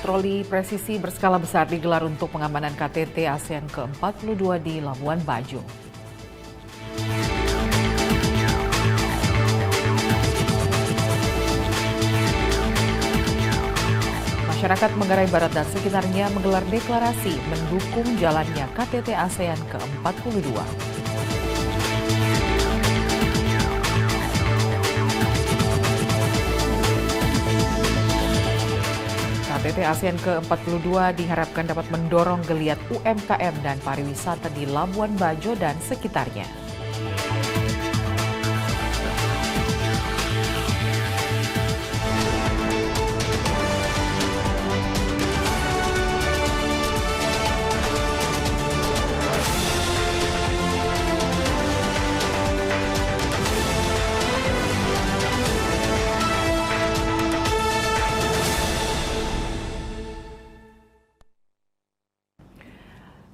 Patroli presisi berskala besar digelar untuk pengamanan KTT ASEAN ke-42 di Labuan Bajo. Masyarakat Manggarai Barat dan sekitarnya menggelar deklarasi mendukung jalannya KTT ASEAN ke-42. KTT ASEAN ke-42 diharapkan dapat mendorong geliat UMKM dan pariwisata di Labuan Bajo dan sekitarnya.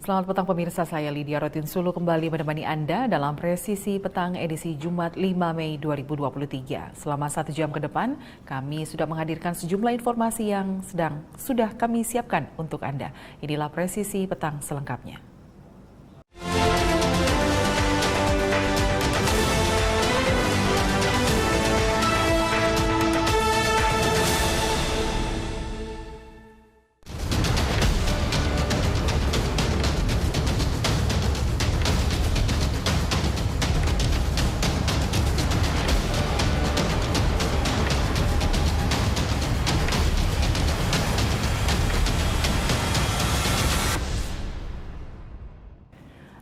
Selamat petang pemirsa, saya Lydia Rotinsulu kembali menemani Anda dalam Presisi Petang edisi Jumat 5 Mei 2023. Selama 1 jam ke depan, kami sudah menghadirkan sejumlah informasi yang sudah kami siapkan untuk Anda. Inilah Presisi Petang selengkapnya.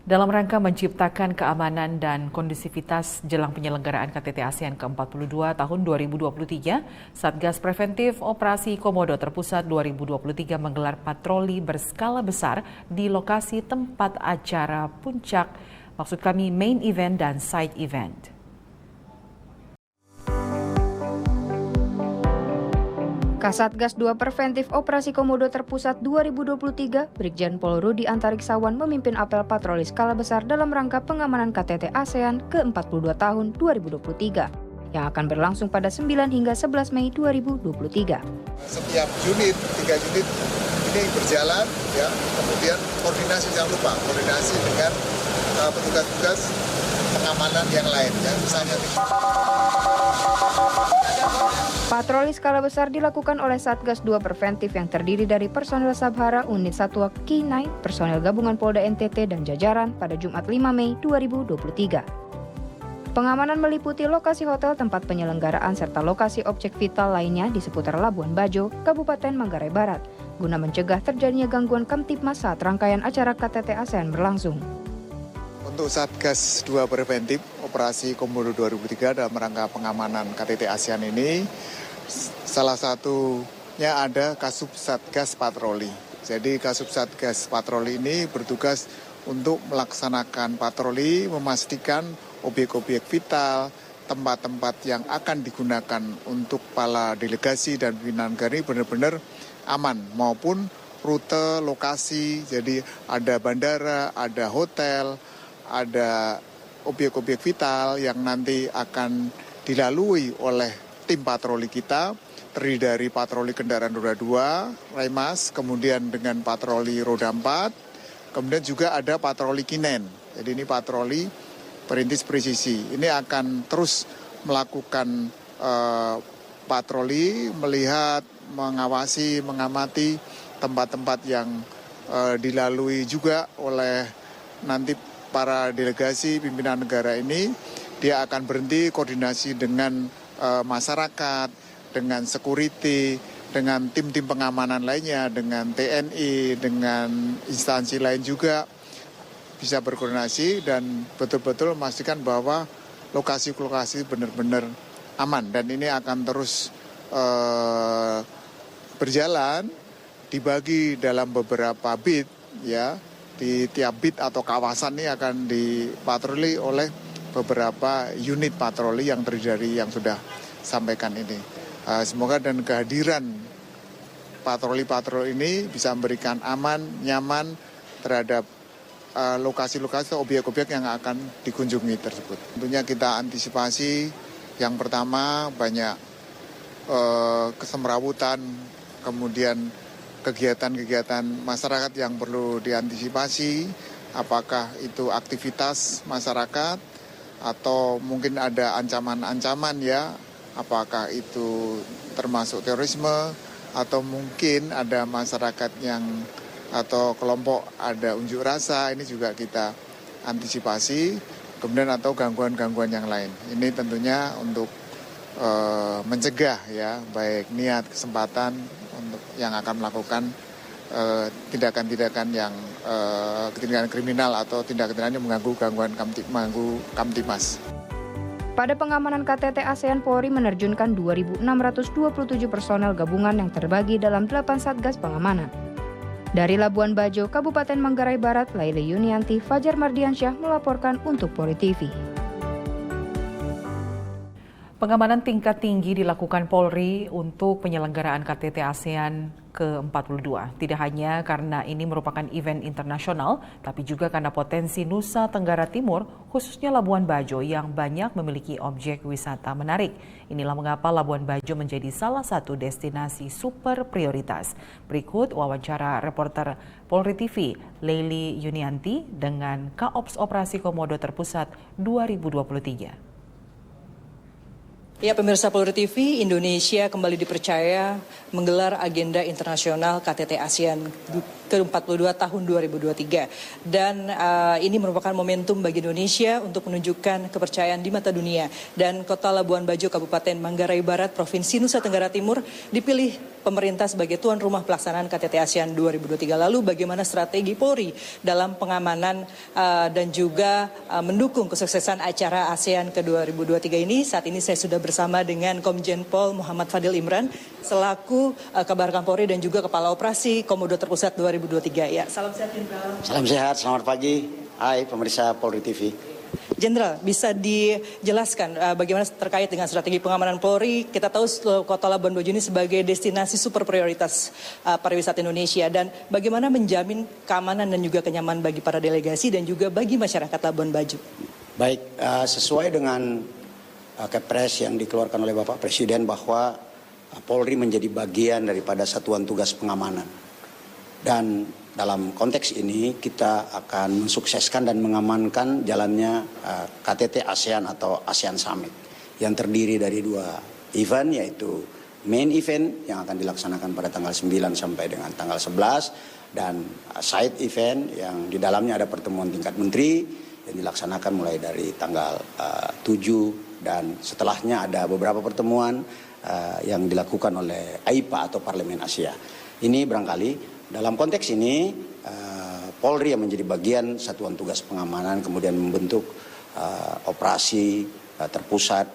Dalam rangka menciptakan keamanan dan kondusivitas jelang penyelenggaraan KTT ASEAN ke-42 tahun 2023, Satgas Preventif Operasi Komodo Terpusat 2023 menggelar patroli berskala besar di lokasi tempat acara puncak, maksud kami main event dan side event. Kasatgas 2 Preventif Operasi Komodo Terpusat 2023, Brigjen Pol Rudi Antariksawan memimpin apel patroli skala besar dalam rangka pengamanan KTT ASEAN ke-42 tahun 2023 yang akan berlangsung pada 9 hingga 11 Mei 2023. Setiap unit, 3 unit ini berjalan, ya. Kemudian koordinasi, jangan lupa koordinasi dengan petugas-petugas pengamanan yang lain, ya. Misalnya patroli skala besar dilakukan oleh Satgas 2 Preventif yang terdiri dari personel Sabhara, Unit Satwa K9, personel gabungan Polda NTT dan jajaran pada Jumat 5 Mei 2023. Pengamanan meliputi lokasi hotel tempat penyelenggaraan serta lokasi objek vital lainnya di seputar Labuan Bajo, Kabupaten Manggarai Barat, guna mencegah terjadinya gangguan Kamtipmas saat rangkaian acara KTT ASEAN berlangsung. untuk Satgas 2 Preventif Operasi Komodo 2003 dalam rangka pengamanan KTT ASEAN ini, salah satunya ada Kasub Satgas Patroli. Jadi Kasub Satgas Patroli ini bertugas untuk melaksanakan patroli, memastikan objek-objek vital, tempat-tempat yang akan digunakan untuk para delegasi dan pimpinan negara ini benar-benar aman, maupun rute, lokasi, jadi ada bandara, ada hotel, ada objek-objek vital yang nanti akan dilalui oleh tim patroli kita, terdiri dari patroli kendaraan roda 2, Raimas, kemudian dengan patroli roda 4, kemudian juga ada patroli Kinen. Jadi ini patroli perintis presisi. Ini akan terus melakukan patroli, melihat, mengawasi, mengamati tempat-tempat yang dilalui juga oleh nanti para delegasi pimpinan negara ini. Dia akan berhenti koordinasi dengan masyarakat, dengan security, dengan tim-tim pengamanan lainnya, dengan TNI, dengan instansi lain juga bisa berkoordinasi dan betul-betul memastikan bahwa lokasi-lokasi benar-benar aman. Dan ini akan terus berjalan, dibagi dalam beberapa beat, ya. Di tiap beat atau kawasan ini akan dipatroli oleh beberapa unit patroli yang terdiri dari yang sudah sampaikan ini. Semoga dan kehadiran patroli-patroli ini bisa memberikan aman, nyaman terhadap lokasi-lokasi atau objek-objek yang akan dikunjungi tersebut. Tentunya kita antisipasi yang pertama banyak kesemrawutan, kemudian kegiatan-kegiatan masyarakat yang perlu diantisipasi, apakah itu aktivitas masyarakat atau mungkin ada ancaman-ancaman ya, apakah itu termasuk terorisme atau mungkin ada masyarakat yang atau kelompok ada unjuk rasa, ini juga kita antisipasi, kemudian atau gangguan-gangguan yang lain. Ini tentunya untuk mencegah ya, baik niat, kesempatan untuk yang akan melakukan tindakan-tindakan yang tindakan kriminal atau tindakan-tindakan yang mengganggu Kamtimas. Pada pengamanan KTT ASEAN, Polri menerjunkan 2.627 personel gabungan yang terbagi dalam 8 satgas pengamanan. Dari Labuan Bajo, Kabupaten Manggarai Barat, Laili Yunianti, Fajar Mardiansyah melaporkan untuk Polri TV. Pengamanan tingkat tinggi dilakukan Polri untuk penyelenggaraan KTT ASEAN ke-42. Tidak hanya karena ini merupakan event internasional, tapi juga karena potensi Nusa Tenggara Timur, khususnya Labuan Bajo yang banyak memiliki objek wisata menarik. Inilah mengapa Labuan Bajo menjadi salah satu destinasi super prioritas. Berikut wawancara reporter Polri TV, Laili Yunianti dengan Kaops Operasi Komodo Terpusat 2023. Ya, pemirsa Polri TV, Indonesia kembali dipercaya menggelar agenda internasional KTT ASEAN ke-42 tahun 2023. Dan ini merupakan momentum bagi Indonesia untuk menunjukkan kepercayaan di mata dunia. Dan Kota Labuan Bajo, Kabupaten Manggarai Barat, Provinsi Nusa Tenggara Timur dipilih pemerintah sebagai tuan rumah pelaksanaan KTT ASEAN 2023. Lalu bagaimana strategi Polri dalam pengamanan dan juga mendukung kesuksesan acara ASEAN ke-2023 ini? Saat ini saya sudah bersama dengan Komjen Pol Muhammad Fadil Imran selaku Kabar Kampolri dan juga Kepala Operasi Komodo Terpusat 2023. Ya, salam sehat Jenderal. Salam sehat, selamat pagi. Hai pemirsa Polri TV. Jenderal, bisa dijelaskan bagaimana terkait dengan strategi pengamanan Polri? Kita tahu Kota Labuan Bajo ini sebagai destinasi super prioritas pariwisata Indonesia, dan bagaimana menjamin keamanan dan juga kenyamanan bagi para delegasi dan juga bagi masyarakat Labuan Bajo? Baik, sesuai dengan Kepres yang dikeluarkan oleh Bapak Presiden bahwa Polri menjadi bagian daripada satuan tugas pengamanan. Dan dalam konteks ini kita akan mensukseskan dan mengamankan jalannya KTT ASEAN atau ASEAN Summit yang terdiri dari 2 event, yaitu main event yang akan dilaksanakan pada tanggal 9 sampai dengan tanggal 11 dan side event yang di dalamnya ada pertemuan tingkat menteri yang dilaksanakan mulai dari tanggal 7 dan setelahnya ada beberapa pertemuan yang dilakukan oleh AIPA atau Parlemen Asia. Ini barangkali dalam konteks ini Polri yang menjadi bagian satuan tugas pengamanan kemudian membentuk operasi terpusat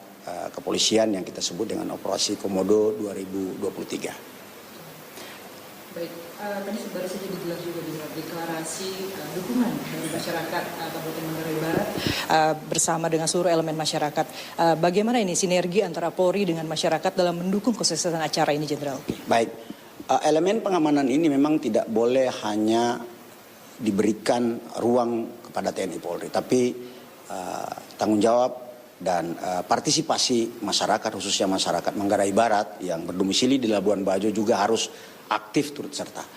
kepolisian yang kita sebut dengan Operasi Komodo 2023. Baik, tadi baru saja digelar juga deklarasi dukungan dari masyarakat Kabupaten Manggarai Barat bersama dengan seluruh elemen masyarakat. Bagaimana ini sinergi antara Polri dengan masyarakat dalam mendukung kesuksesan acara ini, Jenderal? Baik, elemen pengamanan ini memang tidak boleh hanya diberikan ruang kepada TNI Polri, tapi tanggung jawab dan partisipasi masyarakat, khususnya masyarakat Manggarai Barat yang berdomisili di Labuan Bajo juga harus aktif turut serta.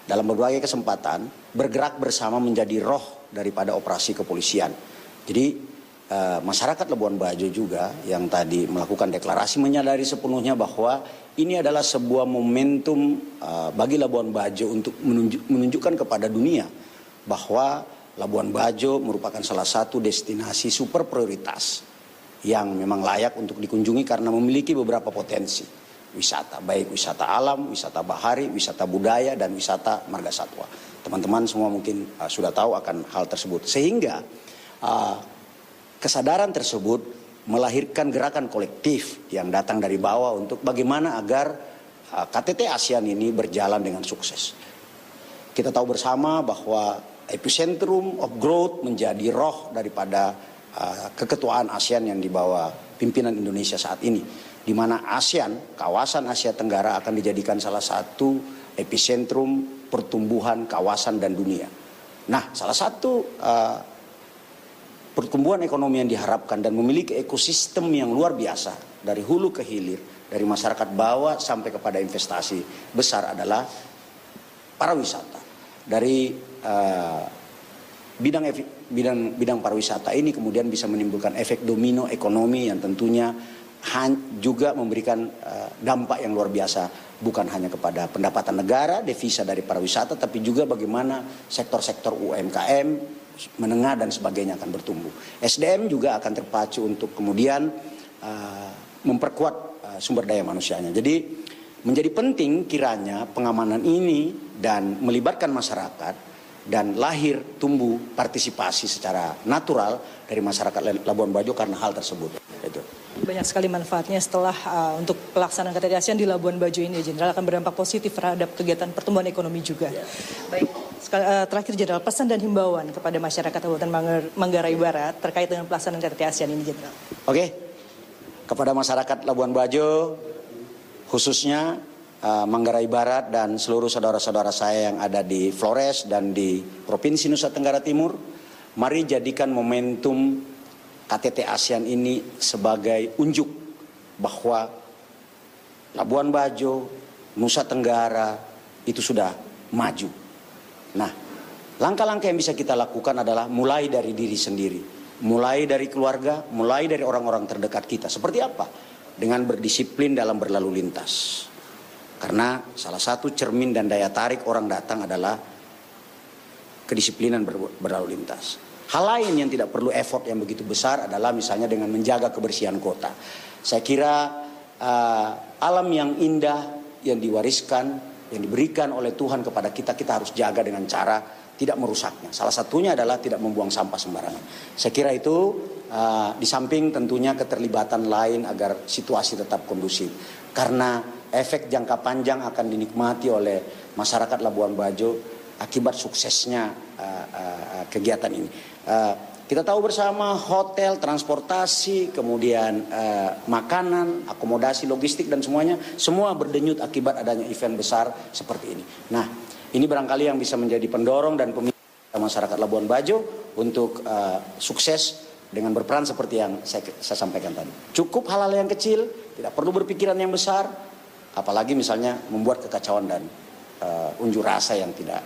Dalam berbagai kesempatan bergerak bersama menjadi roh daripada operasi kepolisian. Jadi masyarakat Labuan Bajo juga yang tadi melakukan deklarasi menyadari sepenuhnya bahwa ini adalah sebuah momentum bagi Labuan Bajo untuk menunjukkan kepada dunia bahwa Labuan Bajo merupakan salah satu destinasi super prioritas yang memang layak untuk dikunjungi karena memiliki beberapa potensi wisata, baik wisata alam, wisata bahari, wisata budaya, dan wisata marga satwa. Teman-teman semua mungkin sudah tahu akan hal tersebut. Sehingga kesadaran tersebut melahirkan gerakan kolektif yang datang dari bawah untuk bagaimana agar KTT ASEAN ini berjalan dengan sukses. Kita tahu bersama bahwa epicentrum of growth menjadi roh daripada keketuaan ASEAN yang dibawa pimpinan Indonesia saat ini, di mana ASEAN, kawasan Asia Tenggara akan dijadikan salah satu epicentrum pertumbuhan kawasan dan dunia. Nah, salah satu pertumbuhan ekonomi yang diharapkan dan memiliki ekosistem yang luar biasa dari hulu ke hilir, dari masyarakat bawah sampai kepada investasi besar adalah pariwisata. Dari bidang pariwisata ini kemudian bisa menimbulkan efek domino ekonomi yang tentunya juga memberikan dampak yang luar biasa, bukan hanya kepada pendapatan negara, devisa dari pariwisata, tapi juga bagaimana sektor-sektor UMKM, menengah dan sebagainya akan bertumbuh. SDM juga akan terpacu untuk kemudian memperkuat sumber daya manusianya. Jadi menjadi penting kiranya pengamanan ini dan melibatkan masyarakat dan lahir tumbuh partisipasi secara natural dari masyarakat Labuan Bajo karena hal tersebut. Itu. Banyak sekali manfaatnya setelah untuk pelaksanaan KTT ASEAN di Labuan Bajo ini, Jenderal, akan berdampak positif terhadap kegiatan pertumbuhan ekonomi juga. Baik, terakhir Jenderal, pesan dan himbauan kepada masyarakat Kabupaten Manggarai Barat terkait dengan pelaksanaan KTT ASEAN ini, Jenderal. Oke, kepada masyarakat Labuan Bajo, khususnya Manggarai Barat dan seluruh saudara-saudara saya yang ada di Flores dan di Provinsi Nusa Tenggara Timur, mari jadikan momentum KTT ASEAN ini sebagai unjuk bahwa Labuan Bajo, Nusa Tenggara itu sudah maju. Nah, langkah-langkah yang bisa kita lakukan adalah mulai dari diri sendiri, mulai dari keluarga, mulai dari orang-orang terdekat kita. Seperti apa? Dengan berdisiplin dalam berlalu lintas. Karena salah satu cermin dan daya tarik orang datang adalah kedisiplinan berlalu lintas. Hal lain yang tidak perlu effort yang begitu besar adalah misalnya dengan menjaga kebersihan kota. Saya kira alam yang indah yang diwariskan, yang diberikan oleh Tuhan kepada kita, kita harus jaga dengan cara tidak merusaknya. Salah satunya adalah tidak membuang sampah sembarangan. Saya kira itu di samping tentunya keterlibatan lain agar situasi tetap kondusif. Karena efek jangka panjang akan dinikmati oleh masyarakat Labuan Bajo akibat suksesnya kegiatan ini. Kita tahu bersama hotel, transportasi, kemudian makanan, akomodasi, logistik dan semuanya, semua berdenyut akibat adanya event besar seperti ini. Nah, ini barangkali yang bisa menjadi pendorong dan pemicu masyarakat Labuan Bajo untuk sukses dengan berperan seperti yang saya sampaikan tadi. Cukup hal-hal yang kecil, tidak perlu berpikiran yang besar, apalagi misalnya membuat kekacauan dan unjuk rasa yang tidak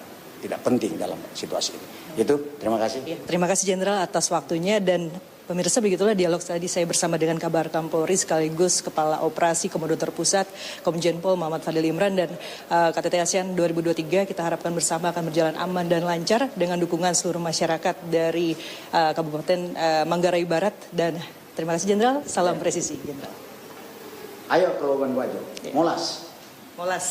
penting dalam situasi ini. Itu, terima kasih. Ya, terima kasih Jenderal atas waktunya, dan pemirsa, begitulah dialog tadi saya bersama dengan Kabar Kampolri sekaligus Kepala Operasi Komodo Terpusat Komjen Pol Muhammad Fadil Imran. Dan KTT ASEAN 2023 kita harapkan bersama akan berjalan aman dan lancar dengan dukungan seluruh masyarakat dari Kabupaten Manggarai Barat. Dan terima kasih Jenderal, salam presisi Jenderal. Ayo ke Labuan Bajo, Molas. Molas.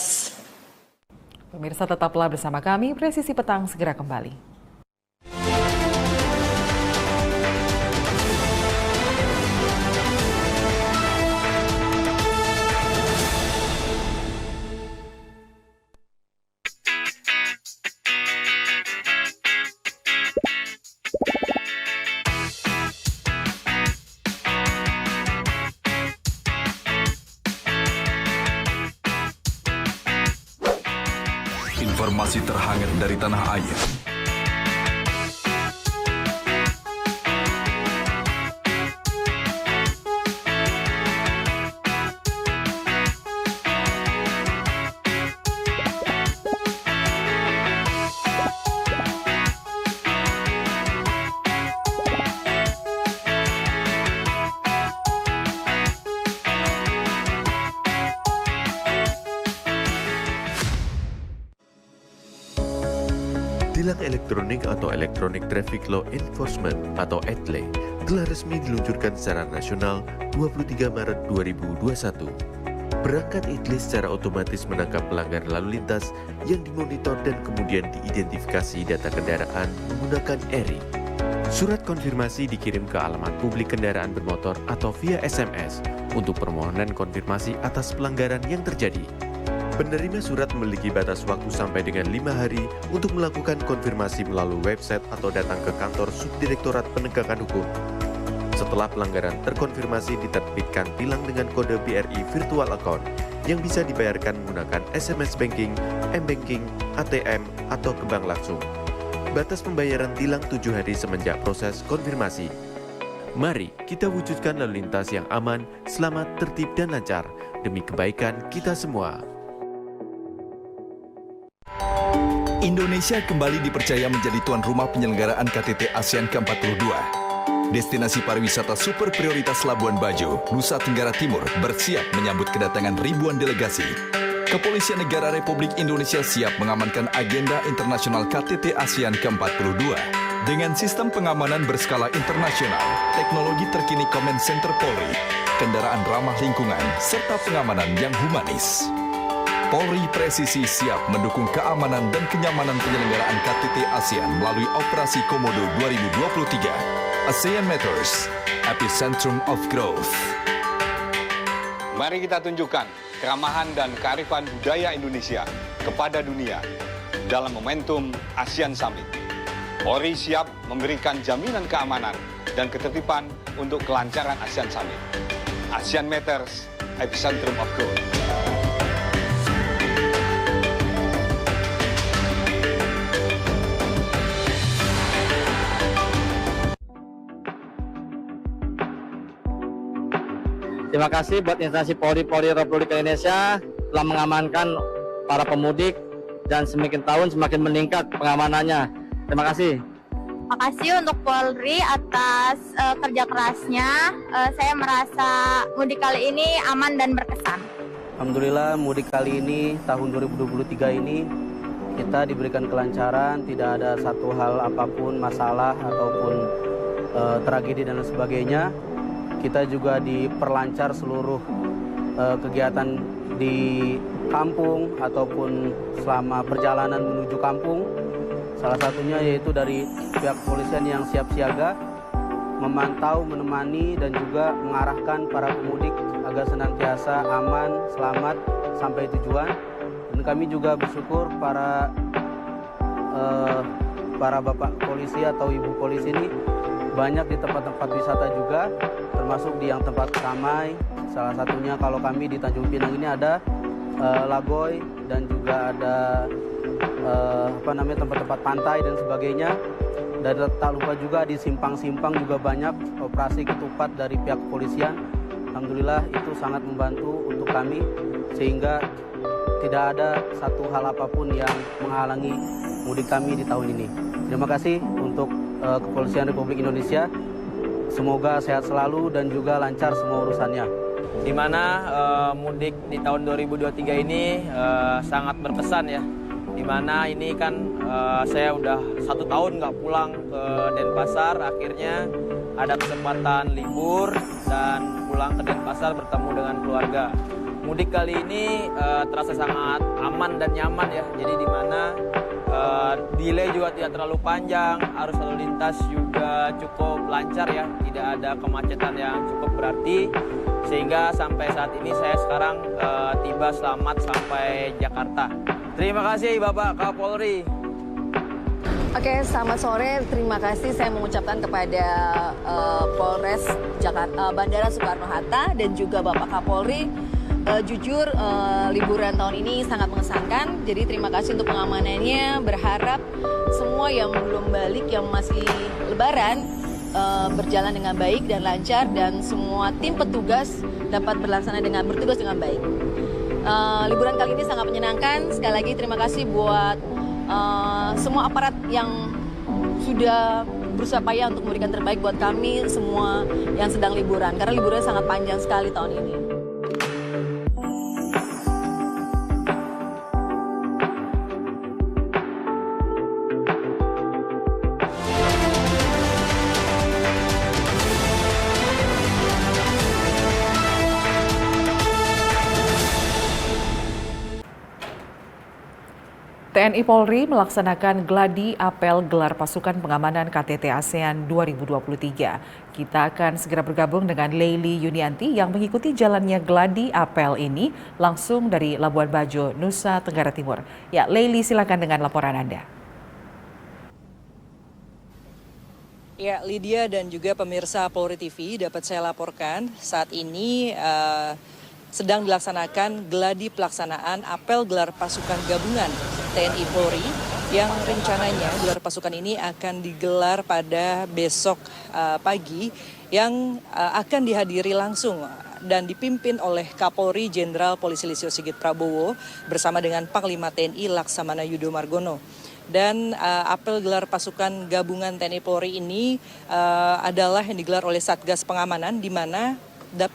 Pemirsa, tetaplah bersama kami, Presisi Petang segera kembali. Informasi terhangat dari tanah air. Tilang elektronik atau Electronic Traffic Law Enforcement atau ETLE telah resmi diluncurkan secara nasional 23 Maret 2021. Perangkat ETLE secara otomatis menangkap pelanggar lalu lintas yang dimonitor dan kemudian diidentifikasi data kendaraan menggunakan ERI. Surat konfirmasi dikirim ke alamat publik kendaraan bermotor atau via SMS untuk permohonan konfirmasi atas pelanggaran yang terjadi. Penerima surat memiliki batas waktu sampai dengan 5 hari untuk melakukan konfirmasi melalui website atau datang ke kantor Subdirektorat Penegakan Hukum. Setelah pelanggaran terkonfirmasi, diterbitkan tilang dengan kode BRI Virtual Account yang bisa dibayarkan menggunakan SMS Banking, M-Banking, ATM, atau ke bank langsung. Batas pembayaran tilang 7 hari semenjak proses konfirmasi. Mari kita wujudkan lalu lintas yang aman, selamat, tertib, dan lancar demi kebaikan kita semua. Indonesia kembali dipercaya menjadi tuan rumah penyelenggaraan KTT ASEAN ke-42. Destinasi pariwisata super prioritas Labuan Bajo, Nusa Tenggara Timur bersiap menyambut kedatangan ribuan delegasi. Kepolisian Negara Republik Indonesia siap mengamankan agenda internasional KTT ASEAN ke-42 dengan sistem pengamanan berskala internasional, teknologi terkini Command Center Polri, kendaraan ramah lingkungan, serta pengamanan yang humanis. Polri presisi siap mendukung keamanan dan kenyamanan penyelenggaraan KTT ASEAN melalui Operasi Komodo 2023. ASEAN Matters, Epicentrum of Growth. Mari kita tunjukkan keramahan dan kearifan budaya Indonesia kepada dunia dalam momentum ASEAN Summit. Polri siap memberikan jaminan keamanan dan ketertiban untuk kelancaran ASEAN Summit. ASEAN Matters, Epicentrum of Growth. Terima kasih buat instansi Polri Republik Indonesia telah mengamankan para pemudik dan semakin tahun semakin meningkat pengamanannya. Terima kasih. Terima kasih untuk Polri atas kerja kerasnya. Saya merasa mudik kali ini aman dan berkesan. Alhamdulillah mudik kali ini tahun 2023 ini kita diberikan kelancaran, tidak ada satu hal apapun masalah ataupun tragedi dan lain sebagainya. Kita juga diperlancar seluruh kegiatan di kampung ataupun selama perjalanan menuju kampung. Salah satunya yaitu dari pihak kepolisian yang siap siaga, memantau, menemani, dan juga mengarahkan para pemudik agar senantiasa aman, selamat, sampai tujuan. Dan kami juga bersyukur para bapak polisi atau ibu polisi ini banyak di tempat-tempat wisata juga, termasuk di yang tempat ramai. Salah satunya kalau kami di Tanjung Pinang ini ada Lagoy dan juga ada tempat-tempat pantai dan sebagainya. Dan tak lupa juga di simpang-simpang juga banyak operasi ketupat dari pihak kepolisian. Alhamdulillah itu sangat membantu untuk kami sehingga tidak ada satu hal apapun yang menghalangi mudik kami di tahun ini. Terima kasih untuk Kepolisian Republik Indonesia. Semoga sehat selalu dan juga lancar semua urusannya. Di mana mudik di tahun 2023 ini sangat berkesan ya. Di mana ini kan saya udah 1 tahun nggak pulang ke Denpasar, akhirnya ada kesempatan libur dan pulang ke Denpasar bertemu dengan keluarga. Mudik kali ini terasa sangat aman dan nyaman ya. Jadi di mana delay juga tidak terlalu panjang, arus lalu lintas juga cukup lancar ya, tidak ada kemacetan yang cukup berarti, sehingga sampai saat ini saya sekarang tiba selamat sampai Jakarta. Terima kasih Bapak Kapolri. Oke, selamat sore. Terima kasih saya mengucapkan kepada Polres Jakarta, Bandara Soekarno-Hatta dan juga Bapak Kapolri. Jujur liburan tahun ini sangat mengesankan, jadi terima kasih untuk pengamanannya. Berharap semua yang belum balik, yang masih lebaran, berjalan dengan baik dan lancar, dan semua tim petugas dapat bertugas dengan baik. Liburan kali ini sangat menyenangkan. Sekali lagi terima kasih buat semua aparat yang sudah berusaha payah untuk memberikan terbaik buat kami semua yang sedang liburan, karena liburan sangat panjang sekali tahun ini. TNI Polri melaksanakan gladi apel gelar pasukan pengamanan KTT ASEAN 2023. Kita akan segera bergabung dengan Leili Yunianti yang mengikuti jalannya gladi apel ini langsung dari Labuan Bajo, Nusa Tenggara Timur. Ya, Leili, silakan dengan laporan Anda. Ya, Lydia dan juga pemirsa Polri TV, dapat saya laporkan saat ini sedang dilaksanakan gladi pelaksanaan apel gelar pasukan gabungan TNI Polri yang rencananya gelar pasukan ini akan digelar pada besok pagi yang akan dihadiri langsung dan dipimpin oleh Kapolri Jenderal Polisi Listio Sigit Prabowo bersama dengan Panglima TNI Laksamana Yudo Margono. Dan apel gelar pasukan gabungan TNI Polri ini adalah yang digelar oleh Satgas Pengamanan, di mana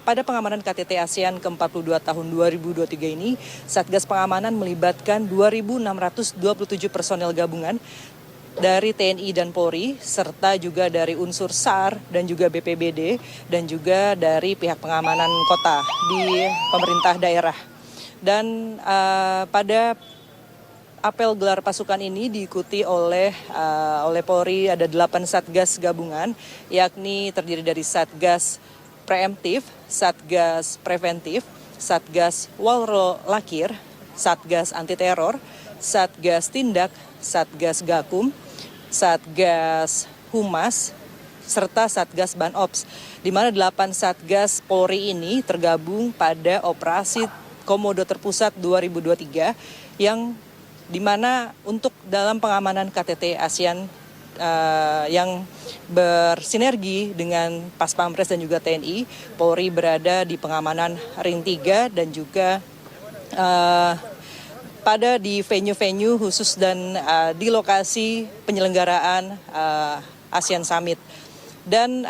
pada pengamanan KTT ASEAN ke-42 tahun 2023 ini, Satgas Pengamanan melibatkan 2.627 personel gabungan dari TNI dan Polri, serta juga dari unsur SAR dan juga BPBD, dan juga dari pihak pengamanan kota di pemerintah daerah. Dan pada apel gelar pasukan ini diikuti oleh Polri, ada 8 Satgas gabungan, yakni terdiri dari Satgas Preemptif, Satgas Preventif, Satgas Walro Lakir, Satgas Anti Teror, Satgas Tindak, Satgas Gakum, Satgas Humas, serta Satgas Banops, di mana 8 Satgas Polri ini tergabung pada Operasi Komodo Terpusat 2023, yang di mana untuk dalam pengamanan KTT ASEAN yang bersinergi dengan Paspampres dan juga TNI, Polri berada di pengamanan Ring 3 dan juga pada di venue-venue khusus dan di lokasi penyelenggaraan ASEAN Summit. Dan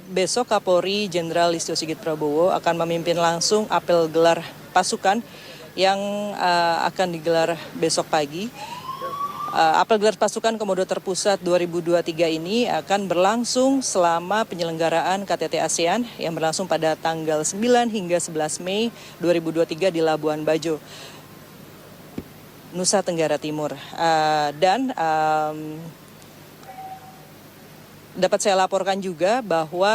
besok Kapolri Jenderal Listio Sigit Prabowo akan memimpin langsung apel gelar pasukan yang akan digelar besok pagi. Apel gelar pasukan Komodo Terpusat 2023 ini akan berlangsung selama penyelenggaraan KTT ASEAN yang berlangsung pada tanggal 9 hingga 11 Mei 2023 di Labuan Bajo, Nusa Tenggara Timur. Dan dapat saya laporkan juga bahwa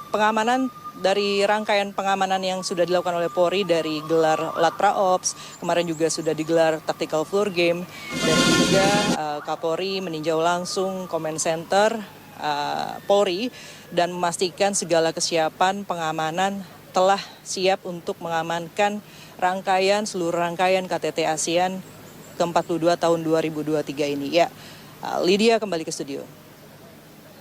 pengamanan dari rangkaian pengamanan yang sudah dilakukan oleh Polri, dari gelar Latpraops, kemarin juga sudah digelar Tactical Floor Game, dan juga Kapolri meninjau langsung Command Center Polri dan memastikan segala kesiapan pengamanan telah siap untuk mengamankan seluruh rangkaian KTT ASEAN ke-42 tahun 2023 ini. Ya, Lydia kembali ke studio.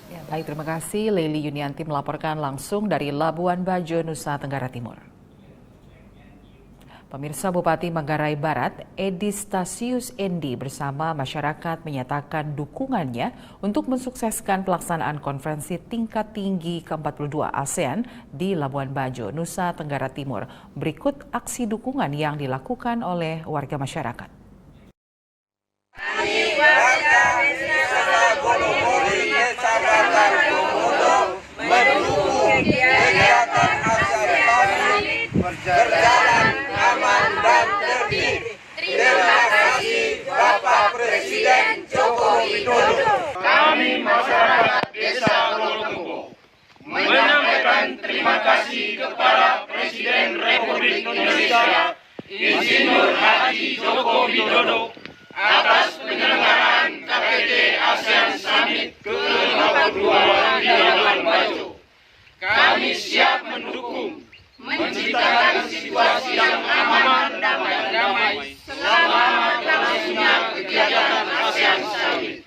Ya, baik, terima kasih. Leili Yunianti melaporkan langsung dari Labuan Bajo, Nusa Tenggara Timur. Pemirsa, Bupati Manggarai Barat, Edi Stasius Endi bersama masyarakat menyatakan dukungannya untuk mensukseskan pelaksanaan konferensi tingkat tinggi ke-42 ASEAN di Labuan Bajo, Nusa Tenggara Timur. Berikut aksi dukungan yang dilakukan oleh warga masyarakat. Berjalan aman dan tertib. Terima kasih Bapak Presiden Joko Widodo. Kami masyarakat Desa Wolotumbo menyampaikan terima kasih kepada Presiden Republik Indonesia Insinyur Haji Joko Widodo atas penyelenggaraan KTT ASEAN Summit ke-52 di Labuan Bajo. Kami siap mendukung menciptakan situasi yang aman dan damai selama berlangsungnya kegiatan ASEAN Summit.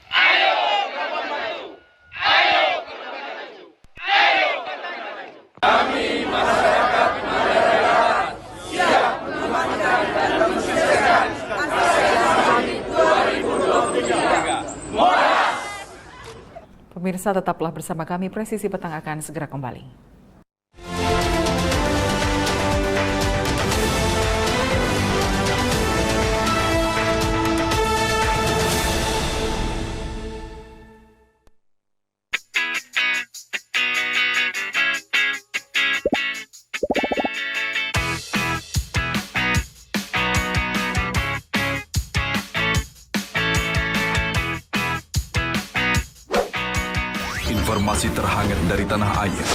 Ayo Labuan Bajo, ayo Labuan Bajo, ayo Labuan Bajo. Kami masyarakat Manggarai Barat siap mengamankan dan mensukseskan ASEAN Summit 2023. Moras. Pemirsa, tetaplah bersama kami. Presisi Petang akan segera kembali. Informasi terhangat dari tanah air.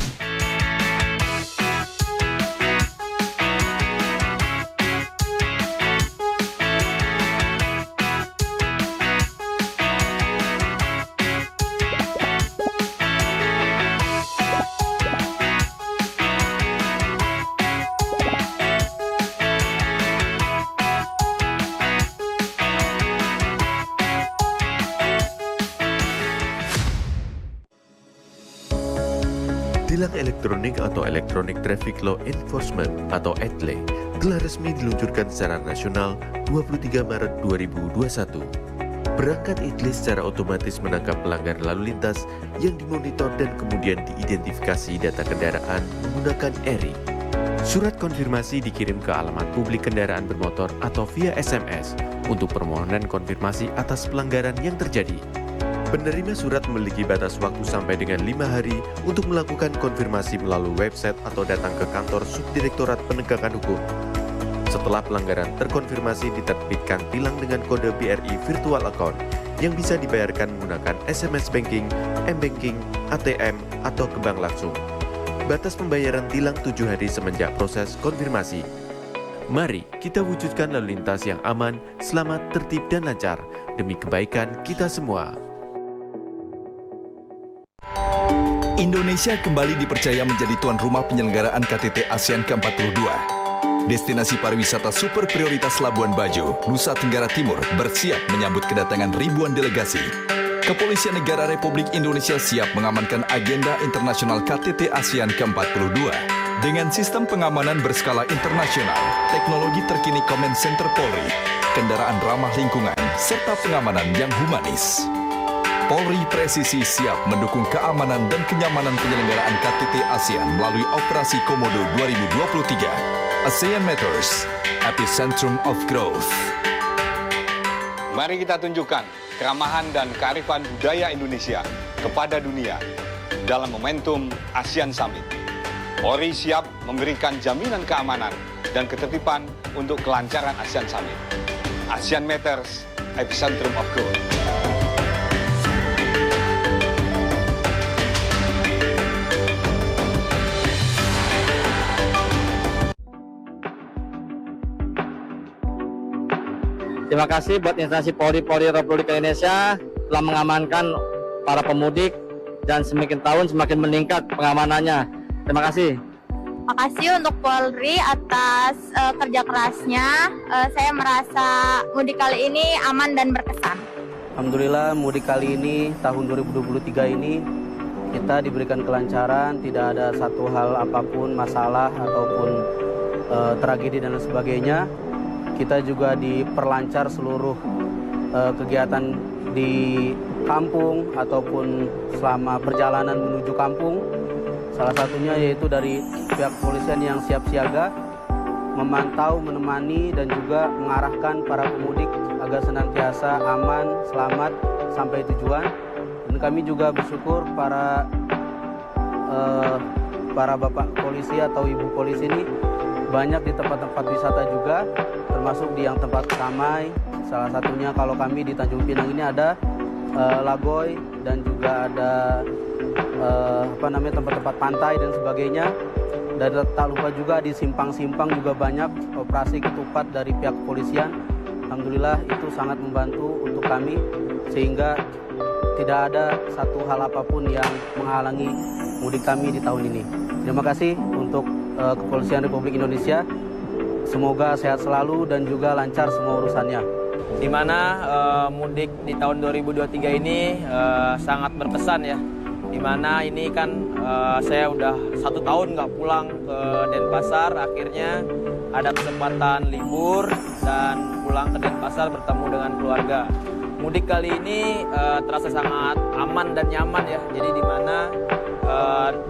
Tilang elektronik atau Electronic Traffic Law Enforcement atau ETLE telah resmi diluncurkan secara nasional 23 Maret 2021. Perangkat Itlis secara otomatis menangkap pelanggar lalu lintas yang dimonitor dan kemudian diidentifikasi data kendaraan menggunakan ERI. Surat konfirmasi dikirim ke alamat publik kendaraan bermotor atau via SMS untuk permohonan konfirmasi atas pelanggaran yang terjadi. Penerima surat memiliki batas waktu sampai dengan 5 hari untuk melakukan konfirmasi melalui website atau datang ke kantor Subdirektorat Penegakan Hukum. Setelah pelanggaran terkonfirmasi diterbitkan tilang dengan kode BRI Virtual Account yang bisa dibayarkan menggunakan SMS Banking, M-Banking, ATM, atau ke bank langsung. Batas pembayaran tilang 7 hari semenjak proses konfirmasi. Mari kita wujudkan lalu lintas yang aman, selamat, tertib, dan lancar demi kebaikan kita semua. Indonesia kembali dipercaya menjadi tuan rumah penyelenggaraan KTT ASEAN ke-42. Destinasi pariwisata super prioritas Labuan Bajo, Nusa Tenggara Timur bersiap menyambut kedatangan ribuan delegasi. Kepolisian Negara Republik Indonesia siap mengamankan agenda internasional KTT ASEAN ke-42 dengan sistem pengamanan berskala internasional, teknologi terkini Command Center Polri, kendaraan ramah lingkungan, serta pengamanan yang humanis. Polri presisi siap mendukung keamanan dan kenyamanan penyelenggaraan KTT ASEAN melalui Operasi Komodo 2023. ASEAN Matters, Epicentrum of Growth. Mari kita tunjukkan keramahan dan kearifan budaya Indonesia kepada dunia dalam momentum ASEAN Summit. Polri siap memberikan jaminan keamanan dan ketertiban untuk kelancaran ASEAN Summit. ASEAN Matters, Epicentrum of Growth. Terima kasih buat instansi Polri Republik Indonesia telah mengamankan para pemudik dan semakin tahun semakin meningkat pengamanannya. Terima kasih. Makasih untuk Polri atas kerja kerasnya. Saya merasa mudik kali ini aman dan berkesan. Alhamdulillah mudik kali ini tahun 2023 ini kita diberikan kelancaran, tidak ada satu hal apapun masalah ataupun tragedi dan lain sebagainya. Kita juga diperlancar seluruh kegiatan di kampung ataupun selama perjalanan menuju kampung. Salah satunya yaitu dari pihak kepolisian yang siap siaga, memantau, menemani, dan juga mengarahkan para pemudik agar senantiasa aman, selamat, sampai tujuan. Dan kami juga bersyukur para bapak polisi atau ibu polisi ini banyak di tempat-tempat wisata juga, termasuk di yang tempat ramai. Salah satunya kalau kami di Tanjung Pinang ini ada Lagoy dan juga ada tempat-tempat pantai dan sebagainya. Dan tak lupa juga di simpang-simpang juga banyak operasi ketupat dari pihak kepolisian. Alhamdulillah itu sangat membantu untuk kami sehingga tidak ada satu hal apapun yang menghalangi mudik kami di tahun ini. Terima kasih untuk Kepolisian Republik Indonesia. Semoga sehat selalu dan juga lancar semua urusannya. Di mana mudik di tahun 2023 ini sangat berkesan ya. Di mana ini kan saya udah 1 tahun nggak pulang ke Denpasar, akhirnya ada kesempatan libur dan pulang ke Denpasar bertemu dengan keluarga. Mudik kali ini terasa sangat aman dan nyaman ya. Jadi di mana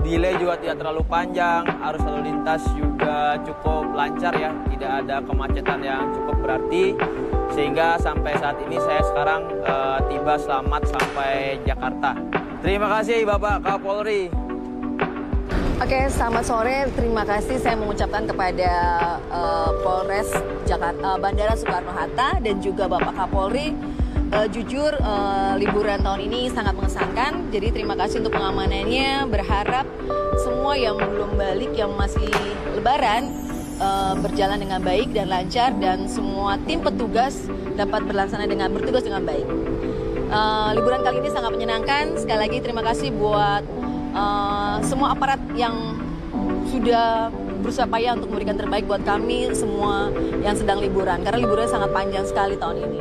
delay juga tidak terlalu panjang, arus lalu lintas juga cukup lancar ya, tidak ada kemacetan yang cukup berarti, sehingga sampai saat ini saya sekarang tiba selamat sampai Jakarta. Terima kasih Bapak Kapolri. Oke, selamat sore. Terima kasih saya mengucapkan kepada Polres Jakarta, Bandara Soekarno-Hatta dan juga Bapak Kapolri. Jujur liburan tahun ini sangat mengesankan, jadi terima kasih untuk pengamanannya. Berharap semua yang belum balik, yang masih lebaran, berjalan dengan baik dan lancar, dan semua tim petugas dapat bertugas dengan baik. Liburan kali ini sangat menyenangkan. Sekali lagi terima kasih buat semua aparat yang sudah berusaha payah untuk memberikan terbaik buat kami semua yang sedang liburan, karena liburannya sangat panjang sekali tahun ini.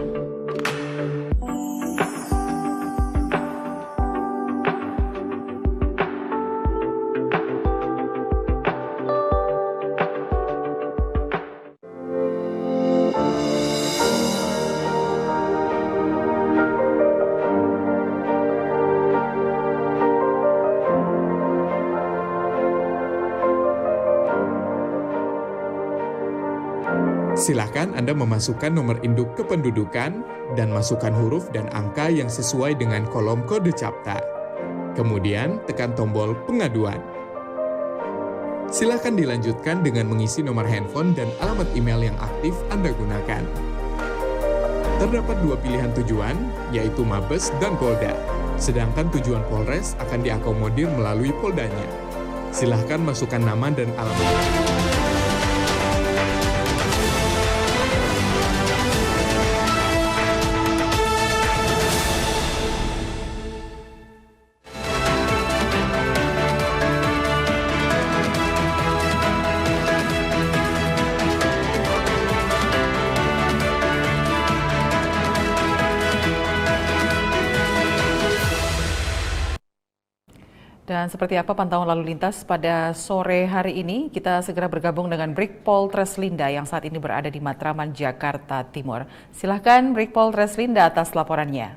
Silakan Anda memasukkan nomor induk kependudukan dan masukkan huruf dan angka yang sesuai dengan kolom kode CAPTA. Kemudian tekan tombol pengaduan. Silakan dilanjutkan dengan mengisi nomor handphone dan alamat email yang aktif Anda gunakan. Terdapat 2 pilihan tujuan, yaitu Mabes dan Polda. Sedangkan tujuan Polres akan diakomodir melalui Poldanya. Silahkan masukkan nama dan alamat. Dan seperti apa pantauan lalu lintas pada sore hari ini? Kita segera bergabung dengan Brigpol Treslinda yang saat ini berada di Matraman, Jakarta Timur. Silahkan Brigpol Treslinda atas laporannya.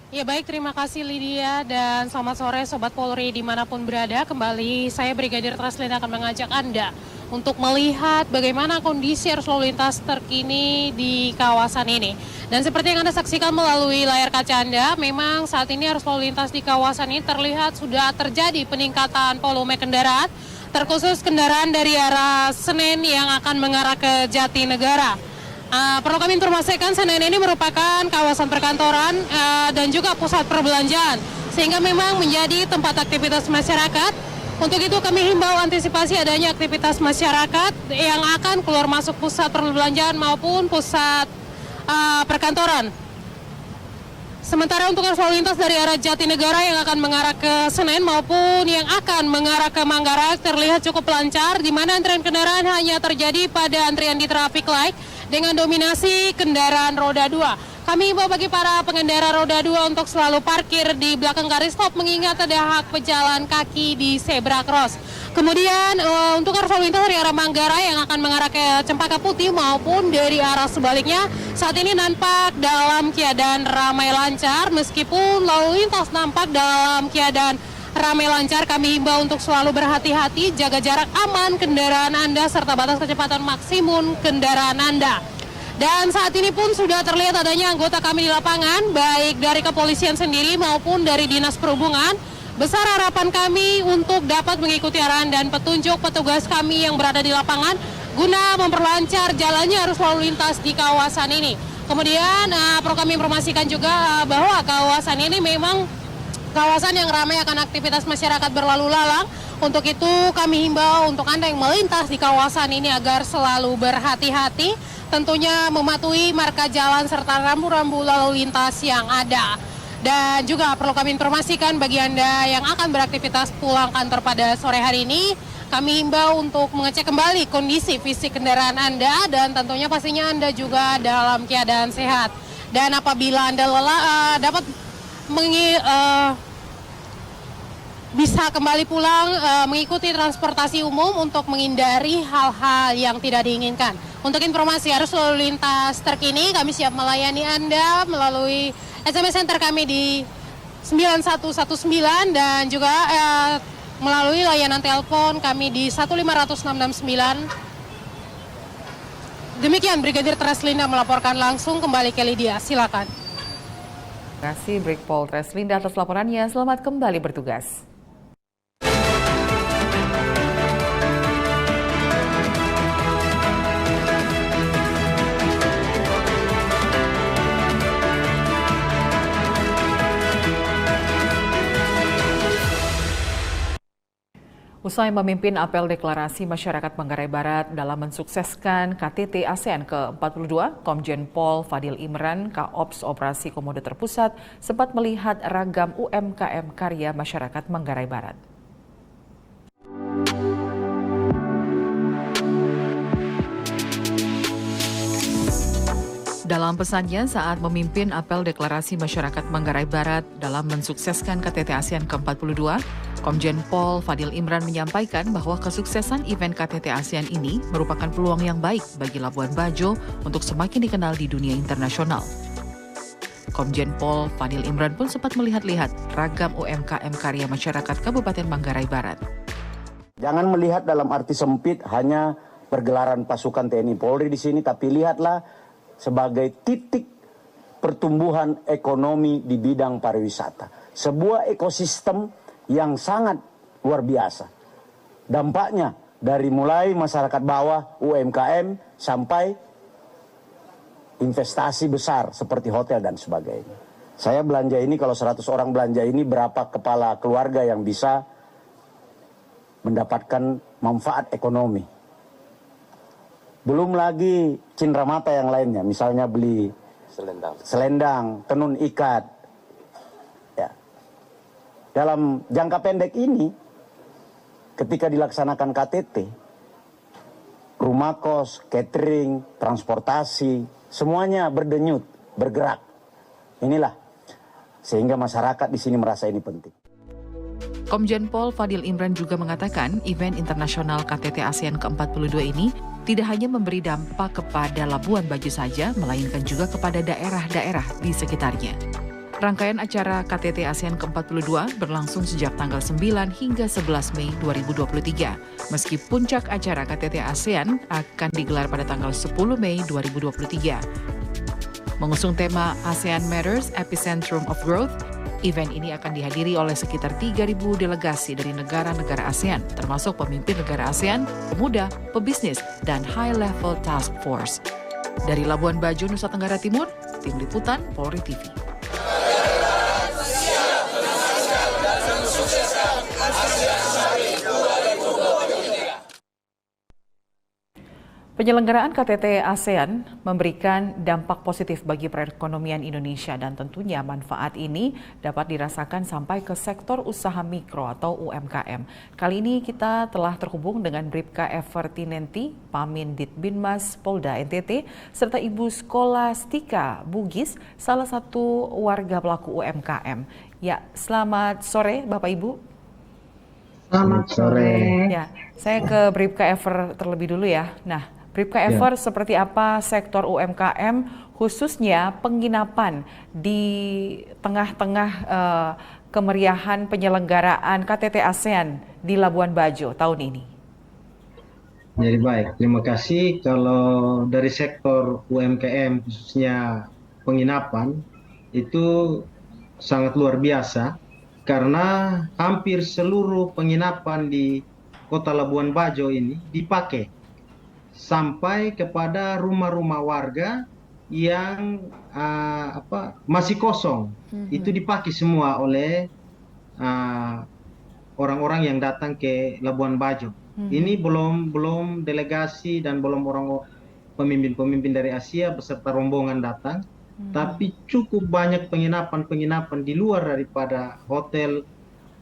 Ya baik, terima kasih Lydia dan selamat sore Sobat Polri dimanapun berada. Kembali saya Brigadir Treslinda akan mengajak Anda untuk melihat bagaimana kondisi arus lalu lintas terkini di kawasan ini. Dan seperti yang Anda saksikan melalui layar kaca Anda, memang saat ini arus lalu lintas di kawasan ini terlihat sudah terjadi peningkatan volume kendaraan, terkhusus kendaraan dari arah Senen yang akan mengarah ke Jatinegara. Perlu kami informasikan, Senen ini merupakan kawasan perkantoran dan juga pusat perbelanjaan, sehingga memang menjadi tempat aktivitas masyarakat. Untuk itu kami himbau antisipasi adanya aktivitas masyarakat yang akan keluar masuk pusat perbelanjaan maupun pusat perkantoran. Sementara untuk arus lalu lintas dari arah Jatinegara yang akan mengarah ke Senen maupun yang akan mengarah ke Manggarai terlihat cukup lancar, di mana antrian kendaraan hanya terjadi pada antrian di traffic light dengan dominasi kendaraan roda 2. Kami himbau bagi para pengendara roda 2 untuk selalu parkir di belakang garis stop mengingat ada hak pejalan kaki di zebra cross. Kemudian untuk arus lalu lintas dari arah Manggarai yang akan mengarah ke Cempaka Putih maupun dari arah sebaliknya saat ini nampak dalam keadaan ramai lancar, meskipun lalu lintas nampak dalam keadaan ramai lancar. Kami himbau untuk selalu berhati-hati, jaga jarak aman kendaraan Anda serta batas kecepatan maksimum kendaraan Anda. Dan saat ini pun sudah terlihat adanya anggota kami di lapangan, baik dari kepolisian sendiri maupun dari Dinas Perhubungan. Besar harapan kami untuk dapat mengikuti arahan dan petunjuk petugas kami yang berada di lapangan guna memperlancar jalannya arus lalu lintas di kawasan ini. Kemudian perlu kami informasikan juga bahwa kawasan ini memang kawasan yang ramai akan aktivitas masyarakat berlalu lalang. Untuk itu kami himbau untuk Anda yang melintas di kawasan ini agar selalu berhati-hati, tentunya mematuhi marka jalan serta rambu-rambu lalu lintas yang ada. Dan juga perlu kami informasikan bagi Anda yang akan beraktivitas pulang kantor pada sore hari ini, kami himbau untuk mengecek kembali kondisi fisik kendaraan Anda dan tentunya pastinya Anda juga dalam keadaan sehat. Dan apabila Anda lelah, dapat bisa kembali pulang mengikuti transportasi umum untuk menghindari hal-hal yang tidak diinginkan. Untuk informasi arus lalu lintas terkini, kami siap melayani Anda melalui SMS Center kami di 9119 dan juga melalui layanan telepon kami di 15669. Demikian Brigadir Treslinda melaporkan langsung, kembali ke Lydia, silakan. Terima kasih Brigpol Treslinda atas laporannya. Selamat kembali bertugas. Usai memimpin apel deklarasi masyarakat Manggarai Barat dalam mensukseskan KTT ASEAN ke-42, Komjen Pol Fadil Imran, Kaops Operasi Komodo Terpusat, sempat melihat ragam UMKM karya masyarakat Manggarai Barat. Dalam pesannya saat memimpin apel deklarasi masyarakat Manggarai Barat dalam mensukseskan KTT ASEAN ke-42, Komjen Pol Fadil Imran menyampaikan bahwa kesuksesan event KTT ASEAN ini merupakan peluang yang baik bagi Labuan Bajo untuk semakin dikenal di dunia internasional. Komjen Pol Fadil Imran pun sempat melihat-lihat ragam UMKM karya masyarakat Kabupaten Manggarai Barat. Jangan melihat dalam arti sempit hanya pergelaran pasukan TNI Polri di sini, tapi lihatlah sebagai titik pertumbuhan ekonomi di bidang pariwisata. Sebuah ekosistem yang sangat luar biasa. Dampaknya dari mulai masyarakat bawah, UMKM, sampai investasi besar seperti hotel dan sebagainya. Saya belanja ini, kalau 100 orang belanja ini, berapa kepala keluarga yang bisa mendapatkan manfaat ekonomi. Belum lagi cindramata yang lainnya, misalnya beli selendang, tenun ikat. Ya. Dalam jangka pendek ini, ketika dilaksanakan KTT, rumah kos, catering, transportasi, semuanya berdenyut, bergerak. Inilah sehingga masyarakat di sini merasa ini penting. Komjen Pol Fadil Imran juga mengatakan event internasional KTT ASEAN ke-42 ini tidak hanya memberi dampak kepada Labuan Bajo saja, melainkan juga kepada daerah-daerah di sekitarnya. Rangkaian acara KTT ASEAN ke-42 berlangsung sejak tanggal 9 hingga 11 Mei 2023. Meski puncak acara KTT ASEAN akan digelar pada tanggal 10 Mei 2023. Mengusung tema ASEAN Matters Epicentrum of Growth, event ini akan dihadiri oleh sekitar 3.000 delegasi dari negara-negara ASEAN, termasuk pemimpin negara ASEAN, pemuda, pebisnis, dan high-level task force. Dari Labuan Bajo, Nusa Tenggara Timur, Tim Liputan Polri TV. Penyelenggaraan KTT ASEAN memberikan dampak positif bagi perekonomian Indonesia dan tentunya manfaat ini dapat dirasakan sampai ke sektor usaha mikro atau UMKM. Kali ini kita telah terhubung dengan Bribka Evertinenti, Pamin Ditbinmas Polda NTT, serta Ibu Skolastika Bugis, salah satu warga pelaku UMKM. Ya, selamat sore Bapak Ibu. Selamat sore. Ya, saya ke Bribka Ever terlebih dulu ya. Nah, Bribka Ever, seperti apa sektor UMKM khususnya penginapan di tengah-tengah kemeriahan penyelenggaraan KTT ASEAN di Labuan Bajo tahun ini? Jadi baik, terima kasih. Kalau dari sektor UMKM khususnya penginapan itu sangat luar biasa karena hampir seluruh penginapan di Kota Labuan Bajo ini dipakai sampai kepada rumah-rumah warga yang masih kosong. Itu dipakai semua oleh orang-orang yang datang ke Labuan Bajo. Ini belum delegasi dan belum orang pemimpin-pemimpin dari Asia beserta rombongan datang, tapi cukup banyak penginapan-penginapan di luar daripada hotel,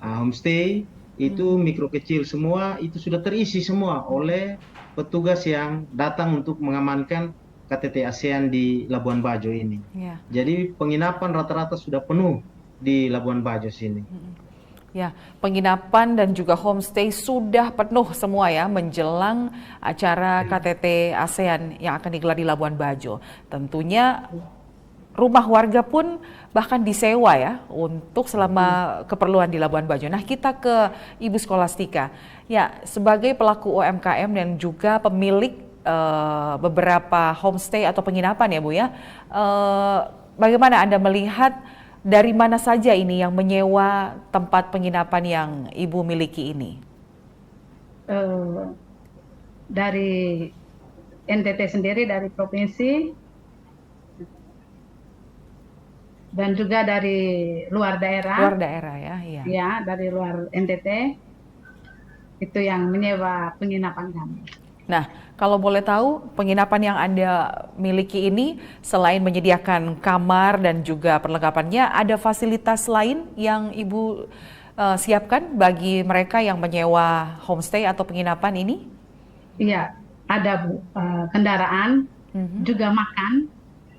homestay, itu mikro kecil semua, itu sudah terisi semua oleh petugas yang datang untuk mengamankan KTT ASEAN di Labuan Bajo ini. Ya. Jadi penginapan rata-rata sudah penuh di Labuan Bajo sini. Ya, penginapan dan juga homestay sudah penuh semua ya menjelang acara KTT ASEAN yang akan digelar di Labuan Bajo. Tentunya rumah warga pun bahkan disewa ya untuk selama keperluan di Labuan Bajo. Nah, kita ke Ibu Skolastika. Ya, sebagai pelaku UMKM dan juga pemilik beberapa homestay atau penginapan ya Bu ya, bagaimana Anda melihat dari mana saja ini yang menyewa tempat penginapan yang Ibu miliki ini? Dari NTT sendiri, dari provinsi, dan juga dari luar daerah. Luar daerah ya, iya. Ya, dari luar NTT, itu yang menyewa penginapan kami. Nah, kalau boleh tahu penginapan yang Anda miliki ini selain menyediakan kamar dan juga perlengkapannya, ada fasilitas lain yang Ibu siapkan bagi mereka yang menyewa homestay atau penginapan ini? Iya, ada Bu, kendaraan, juga makan.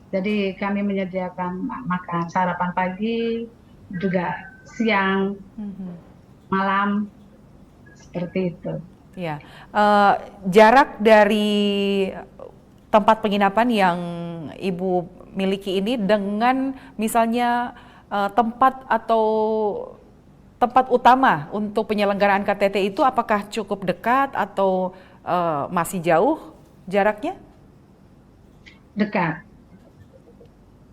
Jadi kami menyediakan makan sarapan pagi, juga siang, malam, seperti itu. Ya, jarak dari tempat penginapan yang Ibu miliki ini dengan misalnya tempat utama untuk penyelenggaraan KTT itu apakah cukup dekat atau masih jauh jaraknya? Dekat.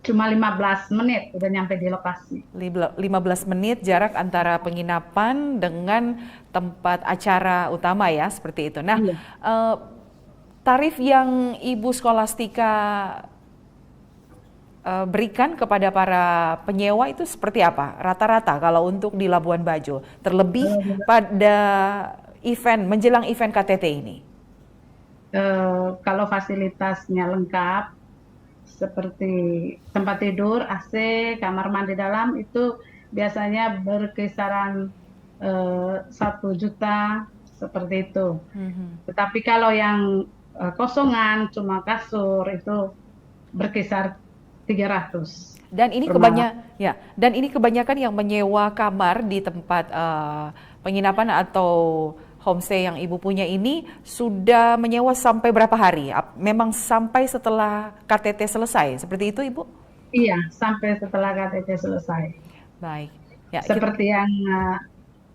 Cuma 15 menit udah nyampe di lokasi. 15 menit jarak antara penginapan dengan tempat acara utama ya, seperti itu. Nah, tarif yang Ibu Skolastika berikan kepada para penyewa itu seperti apa? Rata-rata kalau untuk di Labuan Bajo, terlebih pada menjelang event KTT ini. Kalau fasilitasnya lengkap, seperti tempat tidur, AC, kamar mandi dalam, itu biasanya berkisaran 1 juta, seperti itu. Tetapi kalau yang kosongan, cuma kasur, itu berkisar 300. Dan ini kebanyakan yang menyewa kamar di tempat penginapan atau homestay yang Ibu punya ini sudah menyewa sampai berapa hari? Memang sampai setelah KTT selesai, seperti itu Ibu? Iya, sampai setelah KTT selesai. Baik. Ya, seperti yang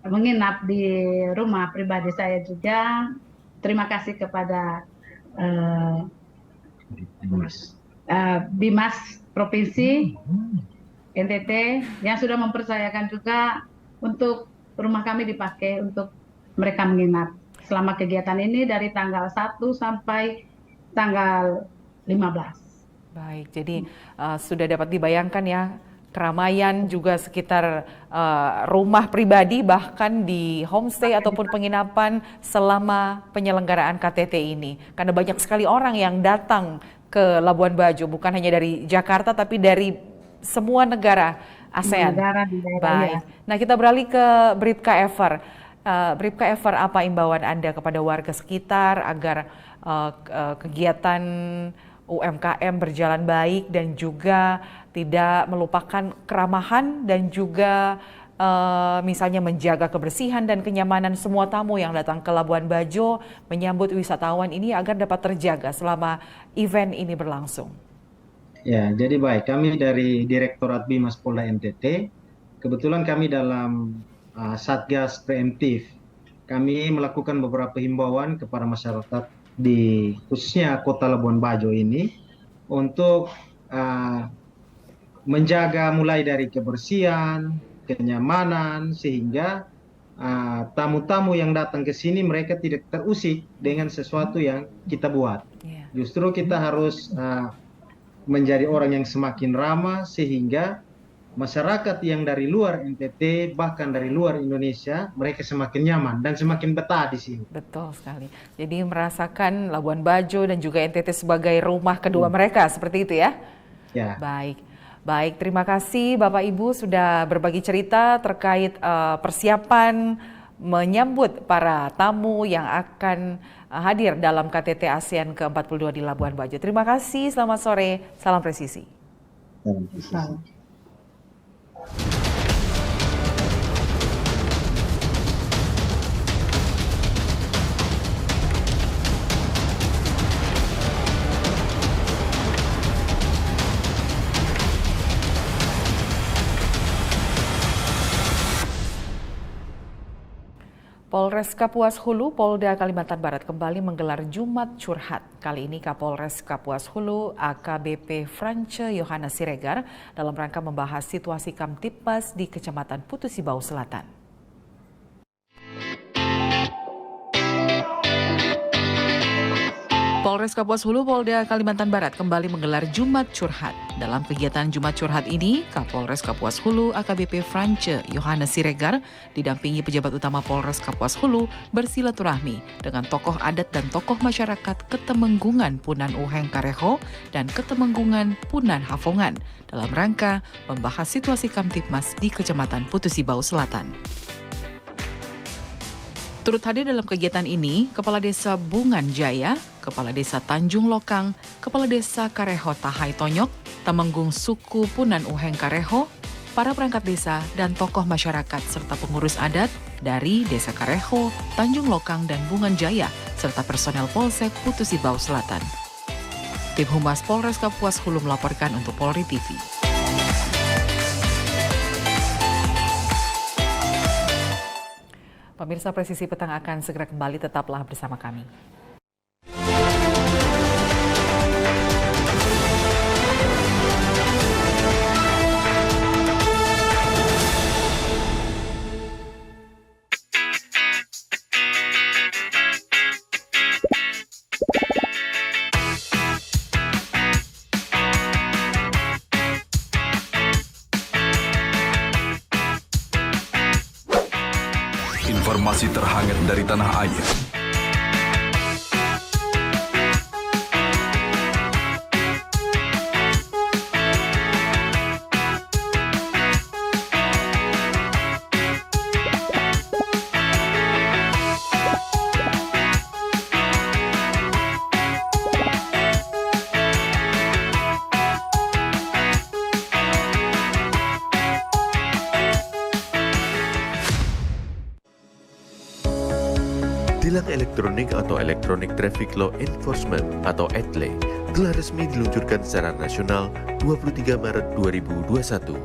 menginap di rumah pribadi saya juga. Terima kasih kepada Bimas Provinsi NTT yang sudah mempercayakan juga untuk rumah kami dipakai untuk mereka menginap selama kegiatan ini dari tanggal 1 sampai tanggal 15. Baik, jadi sudah dapat dibayangkan ya, keramaian juga sekitar rumah pribadi, bahkan di homestay ataupun penginapan selama penyelenggaraan KTT ini. Karena banyak sekali orang yang datang ke Labuan Bajo, bukan hanya dari Jakarta tapi dari semua negara ASEAN. Baik. Nah, kita beralih ke Bribka Ever. Bribka Ever, apa imbauan Anda kepada warga sekitar agar kegiatan UMKM berjalan baik dan juga tidak melupakan keramahan dan juga misalnya menjaga kebersihan dan kenyamanan semua tamu yang datang ke Labuan Bajo menyambut wisatawan ini agar dapat terjaga selama event ini berlangsung? Ya, jadi baik. Kami dari Direktorat Bimas Polda NTT, kebetulan kami dalam Satgas Preemptif, kami melakukan beberapa himbauan kepada masyarakat di khususnya Kota Labuan Bajo ini untuk menjaga mulai dari kebersihan, kenyamanan, sehingga tamu-tamu yang datang ke sini mereka tidak terusik dengan sesuatu yang kita buat. Justru kita harus menjadi orang yang semakin ramah sehingga masyarakat yang dari luar NTT bahkan dari luar Indonesia mereka semakin nyaman dan semakin betah di sini. Betul sekali. Jadi merasakan Labuan Bajo dan juga NTT sebagai rumah kedua mereka, seperti itu ya? Ya. Baik, terima kasih Bapak Ibu sudah berbagi cerita terkait persiapan menyambut para tamu yang akan hadir dalam KTT ASEAN ke-42 di Labuan Bajo. Terima kasih, selamat sore, salam presisi. Salam. Polres Kapuas Hulu, Polda Kalimantan Barat kembali menggelar Jumat Curhat. Kali ini Kapolres Kapuas Hulu AKBP France Yohana Siregar dalam rangka membahas situasi Kamtibmas di Kecamatan Putusibau Selatan. Polres Kapuas Hulu, Polda Kalimantan Barat kembali menggelar Jumat Curhat. Dalam kegiatan Jumat Curhat ini, Kapolres Kapuas Hulu AKBP France Yohana Siregar didampingi pejabat utama Polres Kapuas Hulu bersilaturahmi dengan tokoh adat dan tokoh masyarakat Ketemenggungan Punan Uheng Kareho dan Ketemenggungan Punan Hafongan dalam rangka membahas situasi Kamtibmas di Kecamatan Putusibau Selatan. Turut hadir dalam kegiatan ini, Kepala Desa Bungan Jaya, Kepala Desa Tanjung Lokang, Kepala Desa Kareho Tahai Tonyok, Temenggung Suku Punan Uheng Kareho, para perangkat desa dan tokoh masyarakat serta pengurus adat dari Desa Kareho, Tanjung Lokang dan Bungan Jaya, serta personel Polsek Putusibau Selatan. Tim Humas Polres Kapuas Hulu melaporkan untuk Polri TV. Pemirsa, Presisi Petang akan segera kembali, tetaplah bersama kami. Informasi terhangat dari tanah air. Tilang elektronik atau Electronic Traffic Law Enforcement atau ETLE telah resmi diluncurkan secara nasional 23 Maret 2021.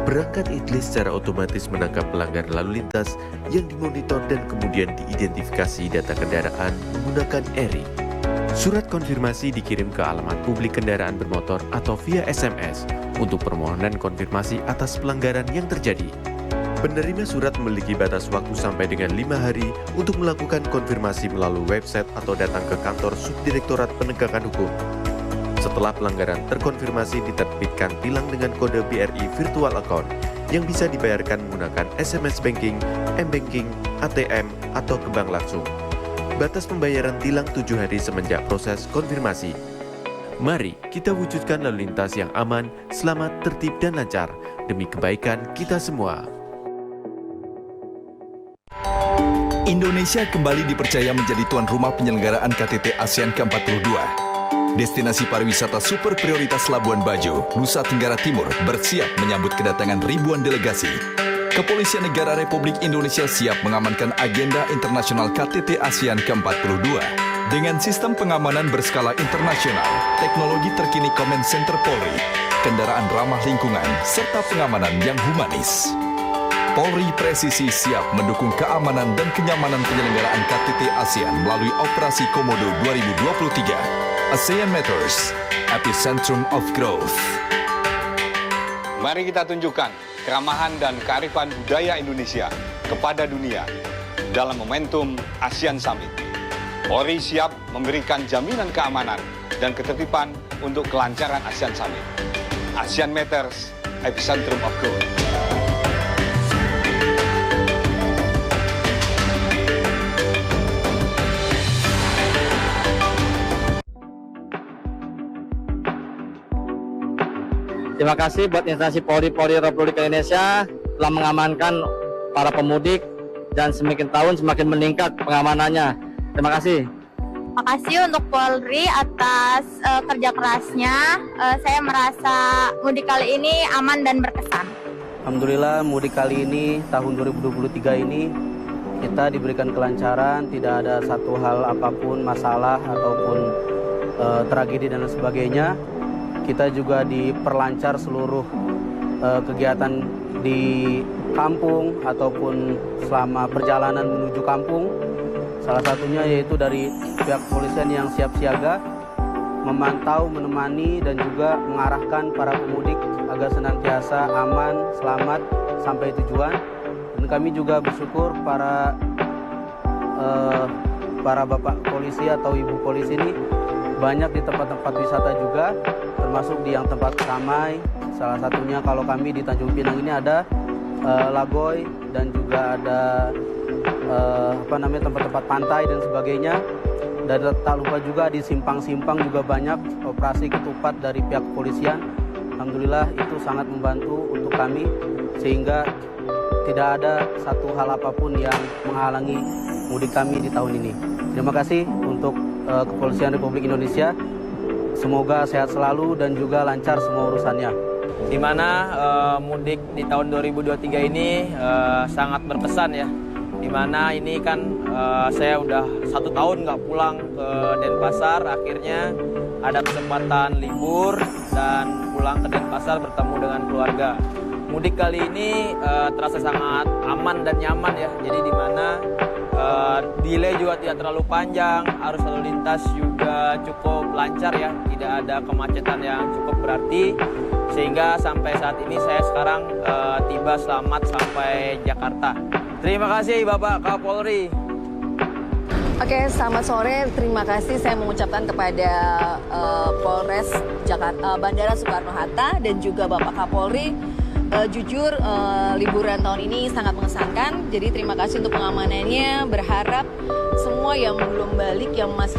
Perangkat ETLE secara otomatis menangkap pelanggar lalu lintas yang dimonitor dan kemudian diidentifikasi data kendaraan menggunakan ERI. Surat konfirmasi dikirim ke alamat publik kendaraan bermotor atau via SMS untuk permohonan konfirmasi atas pelanggaran yang terjadi. Penerima surat memiliki batas waktu sampai dengan 5 hari untuk melakukan konfirmasi melalui website atau datang ke kantor Subdirektorat Penegakan Hukum. Setelah pelanggaran terkonfirmasi, diterbitkan tilang dengan kode BRI Virtual Account yang bisa dibayarkan menggunakan SMS Banking, M-Banking, ATM, atau ke bank langsung. Batas pembayaran tilang 7 hari semenjak proses konfirmasi. Mari kita wujudkan lalu lintas yang aman, selamat, tertib, dan lancar demi kebaikan kita semua. Indonesia kembali dipercaya menjadi tuan rumah penyelenggaraan KTT ASEAN ke-42. Destinasi pariwisata super prioritas Labuan Bajo, Nusa Tenggara Timur bersiap menyambut kedatangan ribuan delegasi. Kepolisian Negara Republik Indonesia siap mengamankan agenda internasional KTT ASEAN ke-42 dengan sistem pengamanan berskala internasional, teknologi terkini Command Center Polri, kendaraan ramah lingkungan, serta pengamanan yang humanis. Polri Presisi siap mendukung keamanan dan kenyamanan penyelenggaraan KTT ASEAN melalui Operasi Komodo 2023. ASEAN Matters, Epicentrum of Growth. Mari kita tunjukkan keramahan dan kearifan budaya Indonesia kepada dunia dalam momentum ASEAN Summit. Polri siap memberikan jaminan keamanan dan ketertiban untuk kelancaran ASEAN Summit. ASEAN Matters, Epicentrum of Growth. Terima kasih buat instansi Polri Republik Indonesia telah mengamankan para pemudik dan semakin tahun semakin meningkat pengamanannya. Terima kasih. Terima kasih untuk Polri atas kerja kerasnya. Saya merasa mudik kali ini aman dan berkesan. Alhamdulillah mudik kali ini tahun 2023 ini kita diberikan kelancaran, tidak ada satu hal apapun masalah ataupun tragedi dan sebagainya. Kita juga diperlancar seluruh kegiatan di kampung ataupun selama perjalanan menuju kampung. Salah satunya yaitu dari pihak kepolisian yang siap siaga, memantau, menemani, dan juga mengarahkan para pemudik agar senantiasa aman, selamat, sampai tujuan. Dan kami juga bersyukur para bapak polisi atau ibu polisi ini banyak di tempat-tempat wisata juga, termasuk di yang tempat ramai. Salah satunya kalau kami di Tanjung Pinang ini ada Lagoy dan juga ada tempat-tempat pantai dan sebagainya. Dan tak lupa juga di simpang-simpang juga banyak operasi ketupat dari pihak kepolisian. Alhamdulillah itu sangat membantu untuk kami sehingga tidak ada satu hal apapun yang menghalangi mudik kami di tahun ini. Terima kasih untuk Kepolisian Republik Indonesia. Semoga sehat selalu dan juga lancar semua urusannya. Di mana mudik di tahun 2023 ini sangat berkesan ya. Di mana ini kan saya udah 1 tahun nggak pulang ke Denpasar. Akhirnya ada kesempatan libur dan pulang ke Denpasar bertemu dengan keluarga. Mudik kali ini terasa sangat aman dan nyaman ya. Jadi di mana delay juga tidak terlalu panjang, arus lalu lintas juga cukup lancar ya, tidak ada kemacetan yang cukup berarti. Sehingga sampai saat ini saya sekarang tiba selamat sampai Jakarta. Terima kasih Bapak Kapolri. Oke, selamat sore. Terima kasih saya mengucapkan kepada Polres Jakarta, Bandara Soekarno-Hatta dan juga Bapak Kapolri. Jujur liburan tahun ini sangat mengesankan. Jadi terima kasih untuk pengamanannya. Berharap semua yang belum balik yang masih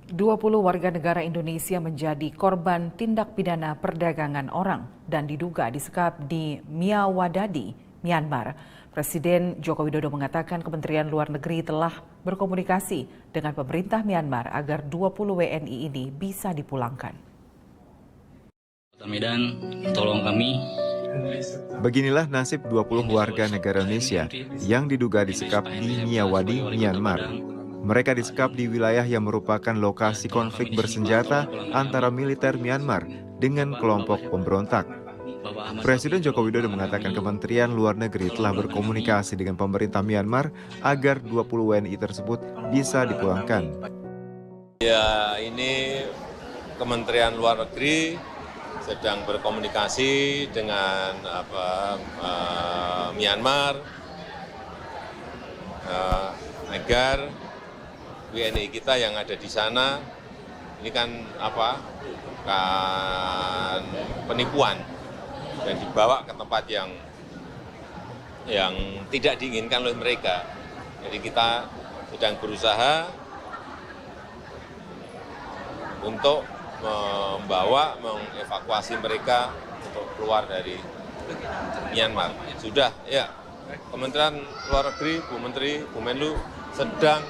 20 warga negara Indonesia menjadi korban tindak pidana perdagangan orang dan diduga disekap di Myawadadi, Myanmar. Presiden Joko Widodo mengatakan Kementerian Luar Negeri telah berkomunikasi dengan pemerintah Myanmar agar 20 WNI ini bisa dipulangkan. Medan, tolong kami. Beginilah nasib 20 warga negara Indonesia yang diduga disekap di Myawadadi, Myanmar. Mereka disekap di wilayah yang merupakan lokasi konflik bersenjata antara militer Myanmar dengan kelompok pemberontak. Presiden Joko Widodo mengatakan Kementerian Luar Negeri telah berkomunikasi dengan pemerintah Myanmar agar 20 WNI tersebut bisa dipulangkan. Ya, ini Kementerian Luar Negeri sedang berkomunikasi dengan Myanmar agar WNI kita yang ada di sana ini kan penipuan dan dibawa ke tempat yang tidak diinginkan oleh mereka. Jadi kita sedang berusaha untuk mengevakuasi mereka untuk keluar dari Myanmar. Sudah, ya. Kementerian Luar Negeri, Bu Menteri, Bu Menlu sedang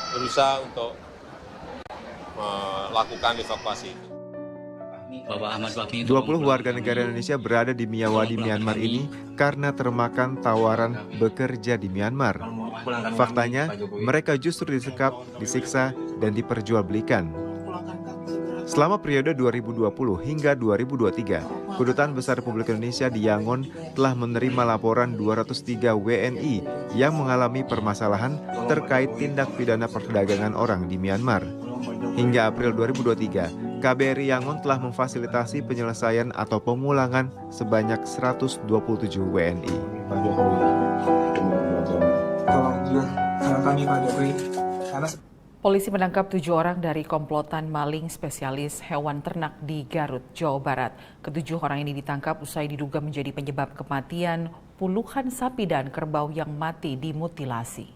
berusaha untuk melakukan evakuasi itu. 20 warga negara Indonesia berada di Myawadadi, Myanmar ini karena termakan tawaran bekerja di Myanmar. Faktanya, mereka justru disekap, disiksa, dan diperjualbelikan. Selama periode 2020 hingga 2023, Kedutaan Besar Republik Indonesia di Yangon telah menerima laporan 203 WNI yang mengalami permasalahan terkait tindak pidana perdagangan orang di Myanmar. Hingga April 2023, KBRI Yangon telah memfasilitasi penyelesaian atau pemulangan sebanyak 127 WNI. Polisi menangkap 7 orang dari komplotan maling spesialis hewan ternak di Garut, Jawa Barat. Ketujuh orang ini ditangkap usai diduga menjadi penyebab kematian puluhan sapi dan kerbau yang mati dimutilasi.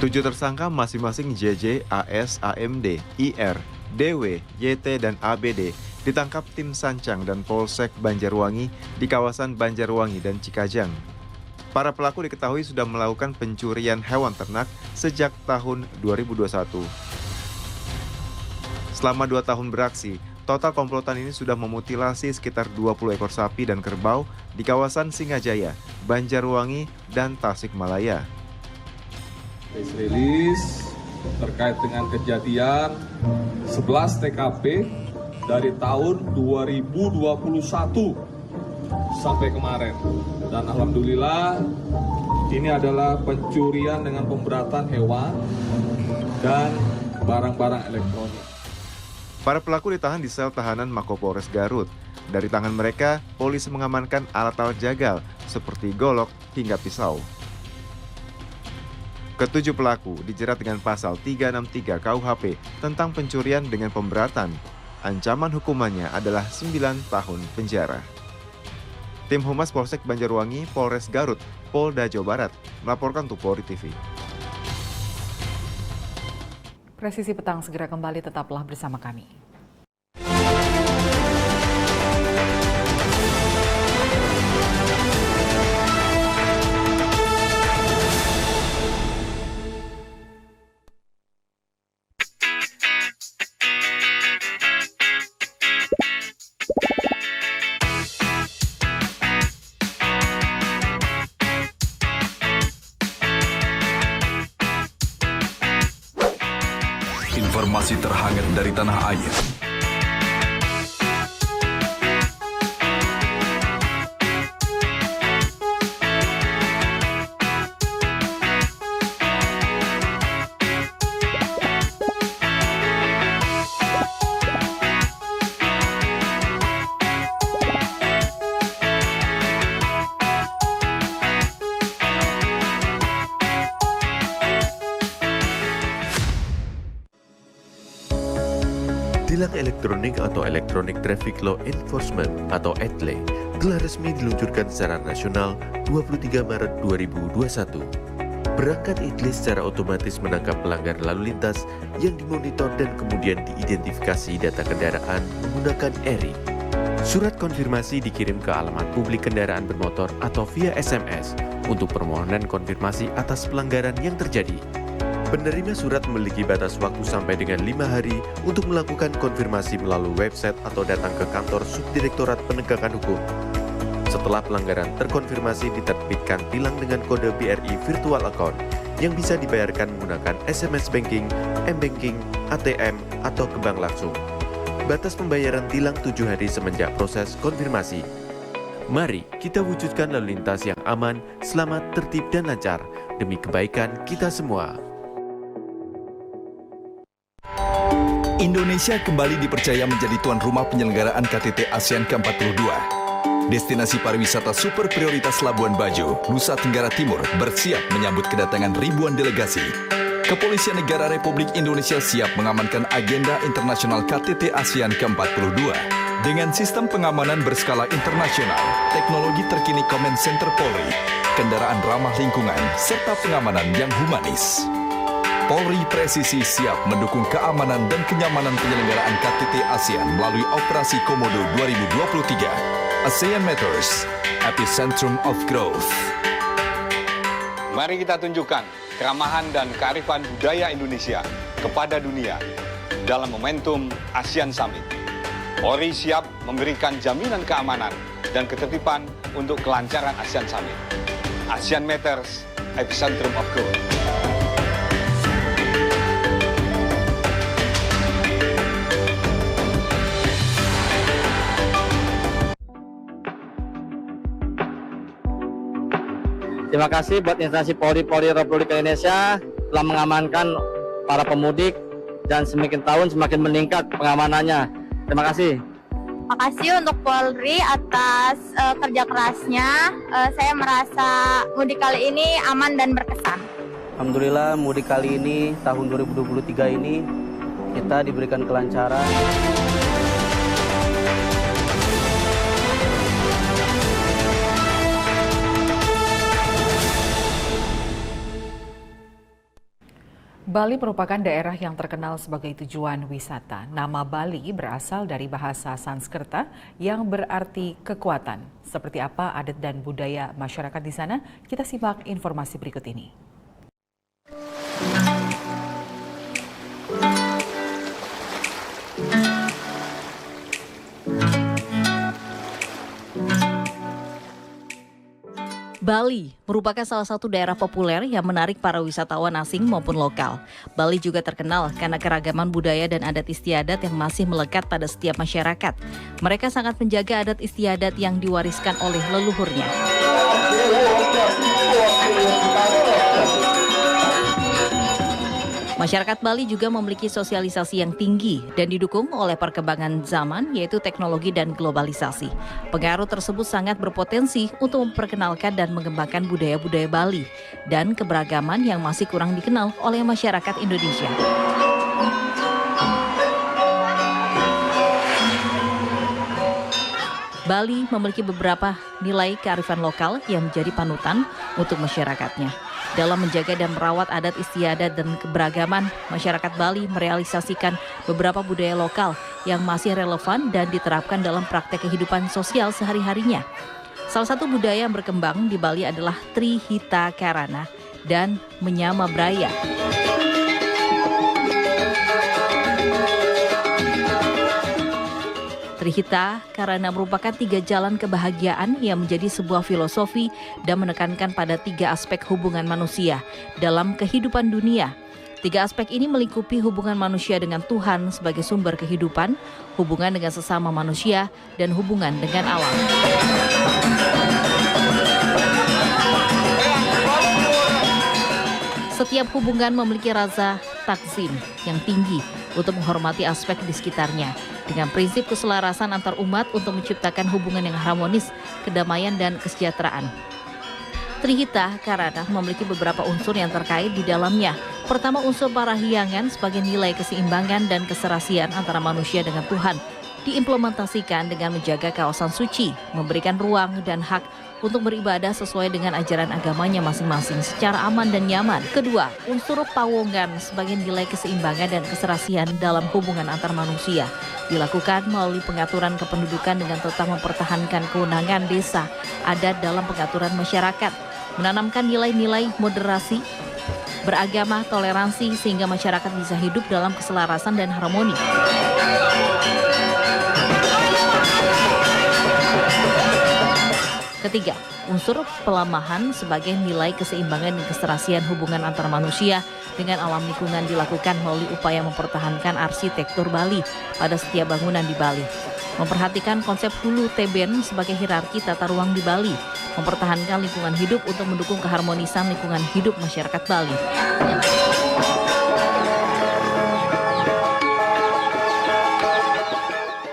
7 tersangka masing-masing JJ, AS, AMD, IR, DW, YT, dan ABD ditangkap tim Sancang dan Polsek Banjarwangi di kawasan Banjarwangi dan Cikajang. Para pelaku diketahui sudah melakukan pencurian hewan ternak sejak tahun 2021. Selama 2 tahun beraksi, total komplotan ini sudah memutilasi sekitar 20 ekor sapi dan kerbau di kawasan Singajaya, Banjarwangi, dan Tasikmalaya. Press release terkait dengan kejadian 11 TKP dari tahun 2021 sampai kemarin. Dan alhamdulillah ini adalah pencurian dengan pemberatan hewan dan barang-barang elektronik. Para pelaku ditahan di sel tahanan Mako Polres Garut. Dari tangan mereka, polisi mengamankan alat-alat jagal seperti golok hingga pisau. Ketujuh pelaku dijerat dengan pasal 363 KUHP tentang pencurian dengan pemberatan. Ancaman hukumannya adalah 9 tahun penjara. Tim Humas Polsek Banjarwangi, Polres Garut, Polda Jawa Barat melaporkan untuk Polri TV. Presisi Petang segera kembali, tetaplah bersama kami. Informasi terhangat dari tanah air. Tilang elektronik atau Electronic Traffic Law Enforcement atau ETLE telah resmi diluncurkan secara nasional 23 Maret 2021. Perangkat ETLE secara otomatis menangkap pelanggar lalu lintas yang dimonitor dan kemudian diidentifikasi data kendaraan menggunakan ERI. Surat konfirmasi dikirim ke alamat publik kendaraan bermotor atau via SMS untuk permohonan konfirmasi atas pelanggaran yang terjadi. Penerima surat memiliki batas waktu sampai dengan 5 hari untuk melakukan konfirmasi melalui website atau datang ke kantor Subdirektorat Penegakan Hukum. Setelah pelanggaran terkonfirmasi, diterbitkan tilang dengan kode BRI Virtual Account yang bisa dibayarkan menggunakan SMS Banking, M-Banking, ATM, atau ke bank langsung. Batas pembayaran tilang 7 hari semenjak proses konfirmasi. Mari kita wujudkan lalu lintas yang aman, selamat, tertib, dan lancar demi kebaikan kita semua. Indonesia kembali dipercaya menjadi tuan rumah penyelenggaraan KTT ASEAN ke-42. Destinasi pariwisata super prioritas Labuan Bajo, Nusa Tenggara Timur bersiap menyambut kedatangan ribuan delegasi. Kepolisian Negara Republik Indonesia siap mengamankan agenda internasional KTT ASEAN ke-42 dengan sistem pengamanan berskala internasional, teknologi terkini Command Center Polri, kendaraan ramah lingkungan, serta pengamanan yang humanis. Polri presisi siap mendukung keamanan dan kenyamanan penyelenggaraan KTT ASEAN melalui Operasi Komodo 2023. ASEAN Matters, Epicentrum of Growth. Mari kita tunjukkan keramahan dan kearifan budaya Indonesia kepada dunia dalam momentum ASEAN Summit. Polri siap memberikan jaminan keamanan dan ketertiban untuk kelancaran ASEAN Summit. ASEAN Matters, Epicentrum of Growth. Terima kasih buat instansi Polri Republik Indonesia telah mengamankan para pemudik dan semakin tahun semakin meningkat pengamanannya. Terima kasih. Terima kasih untuk Polri atas kerja kerasnya. Saya merasa mudik kali ini aman dan berkesan. Alhamdulillah mudik kali ini tahun 2023 ini kita diberikan kelancaran. Bali merupakan daerah yang terkenal sebagai tujuan wisata. Nama Bali berasal dari bahasa Sanskerta yang berarti kekuatan. Seperti apa adat dan budaya masyarakat di sana? Kita simak informasi berikut ini. Bali merupakan salah satu daerah populer yang menarik para wisatawan asing maupun lokal. Bali juga terkenal karena keragaman budaya dan adat istiadat yang masih melekat pada setiap masyarakat. Mereka sangat menjaga adat istiadat yang diwariskan oleh leluhurnya. Masyarakat Bali juga memiliki sosialisasi yang tinggi dan didukung oleh perkembangan zaman, yaitu teknologi dan globalisasi. Pengaruh tersebut sangat berpotensi untuk memperkenalkan dan mengembangkan budaya-budaya Bali dan keberagaman yang masih kurang dikenal oleh masyarakat Indonesia. Bali memiliki beberapa nilai kearifan lokal yang menjadi panutan untuk masyarakatnya. Dalam menjaga dan merawat adat istiadat dan keberagaman, masyarakat Bali merealisasikan beberapa budaya lokal yang masih relevan dan diterapkan dalam praktek kehidupan sosial sehari-harinya. Salah satu budaya yang berkembang di Bali adalah Trihita Karana dan Menyama Braya. Trihita karena merupakan 3 jalan kebahagiaan yang menjadi sebuah filosofi dan menekankan pada 3 aspek hubungan manusia dalam kehidupan dunia. Tiga aspek ini melingkupi hubungan manusia dengan Tuhan sebagai sumber kehidupan, hubungan dengan sesama manusia, dan hubungan dengan alam. Setiap hubungan memiliki rasa takzim yang tinggi untuk menghormati aspek di sekitarnya, dengan prinsip keselarasan antar umat untuk menciptakan hubungan yang harmonis, kedamaian, dan kesejahteraan. Trihita Karana memiliki beberapa unsur yang terkait di dalamnya. Pertama, unsur parahyangan sebagai nilai keseimbangan dan keserasian antara manusia dengan Tuhan diimplementasikan dengan menjaga kawasan suci, memberikan ruang dan hak untuk beribadah sesuai dengan ajaran agamanya masing-masing secara aman dan nyaman. Kedua, unsur pawongan sebagai nilai keseimbangan dan keserasian dalam hubungan antar manusia dilakukan melalui pengaturan kependudukan dengan tetap mempertahankan kewenangan desa, adat dalam pengaturan masyarakat, menanamkan nilai-nilai moderasi, beragama, toleransi sehingga masyarakat bisa hidup dalam keselarasan dan harmoni. Ketiga, unsur pelamahan sebagai nilai keseimbangan dan keserasian hubungan antar manusia dengan alam lingkungan dilakukan melalui upaya mempertahankan arsitektur Bali pada setiap bangunan di Bali. Memperhatikan konsep hulu teben sebagai hierarki tata ruang di Bali, mempertahankan lingkungan hidup untuk mendukung keharmonisan lingkungan hidup masyarakat Bali.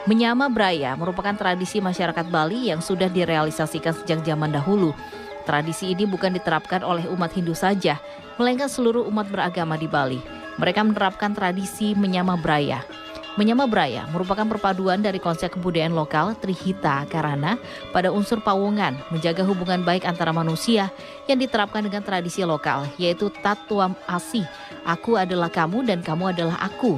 Menyama Braya merupakan tradisi masyarakat Bali yang sudah direalisasikan sejak zaman dahulu. Tradisi ini bukan diterapkan oleh umat Hindu saja, melainkan seluruh umat beragama di Bali. Mereka menerapkan tradisi Menyama Braya. Menyama Braya merupakan perpaduan dari konsep kebudayaan lokal Trihita Karana pada unsur pawongan, menjaga hubungan baik antara manusia yang diterapkan dengan tradisi lokal, yaitu Tatuam Asih, aku adalah kamu dan kamu adalah aku.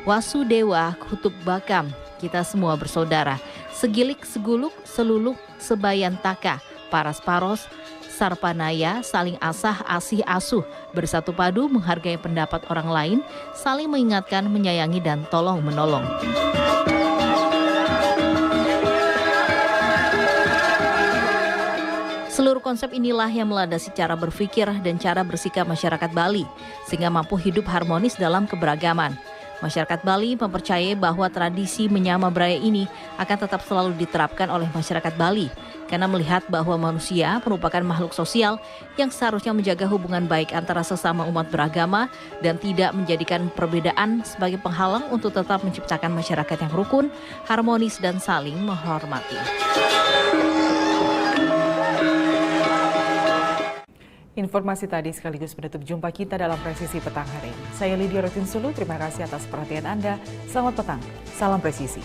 Wasudewa Kutub Bakam, kita semua bersaudara. Segilik, seguluk, seluluk, sebayantaka, paras-paros, sarpanaya, saling asah, asih, asuh, bersatu padu, menghargai pendapat orang lain, saling mengingatkan, menyayangi, dan tolong-menolong. Seluruh konsep inilah yang melandasi cara berpikir dan cara bersikap masyarakat Bali, sehingga mampu hidup harmonis dalam keberagaman. Masyarakat Bali mempercayai bahwa tradisi Menyama Braya ini akan tetap selalu diterapkan oleh masyarakat Bali karena melihat bahwa manusia merupakan makhluk sosial yang seharusnya menjaga hubungan baik antara sesama umat beragama dan tidak menjadikan perbedaan sebagai penghalang untuk tetap menciptakan masyarakat yang rukun, harmonis, dan saling menghormati. Informasi tadi sekaligus menutup jumpa kita dalam Presisi Petang hari ini. Saya Lydia Rotinsulu, terima kasih atas perhatian Anda. Selamat petang, salam presisi.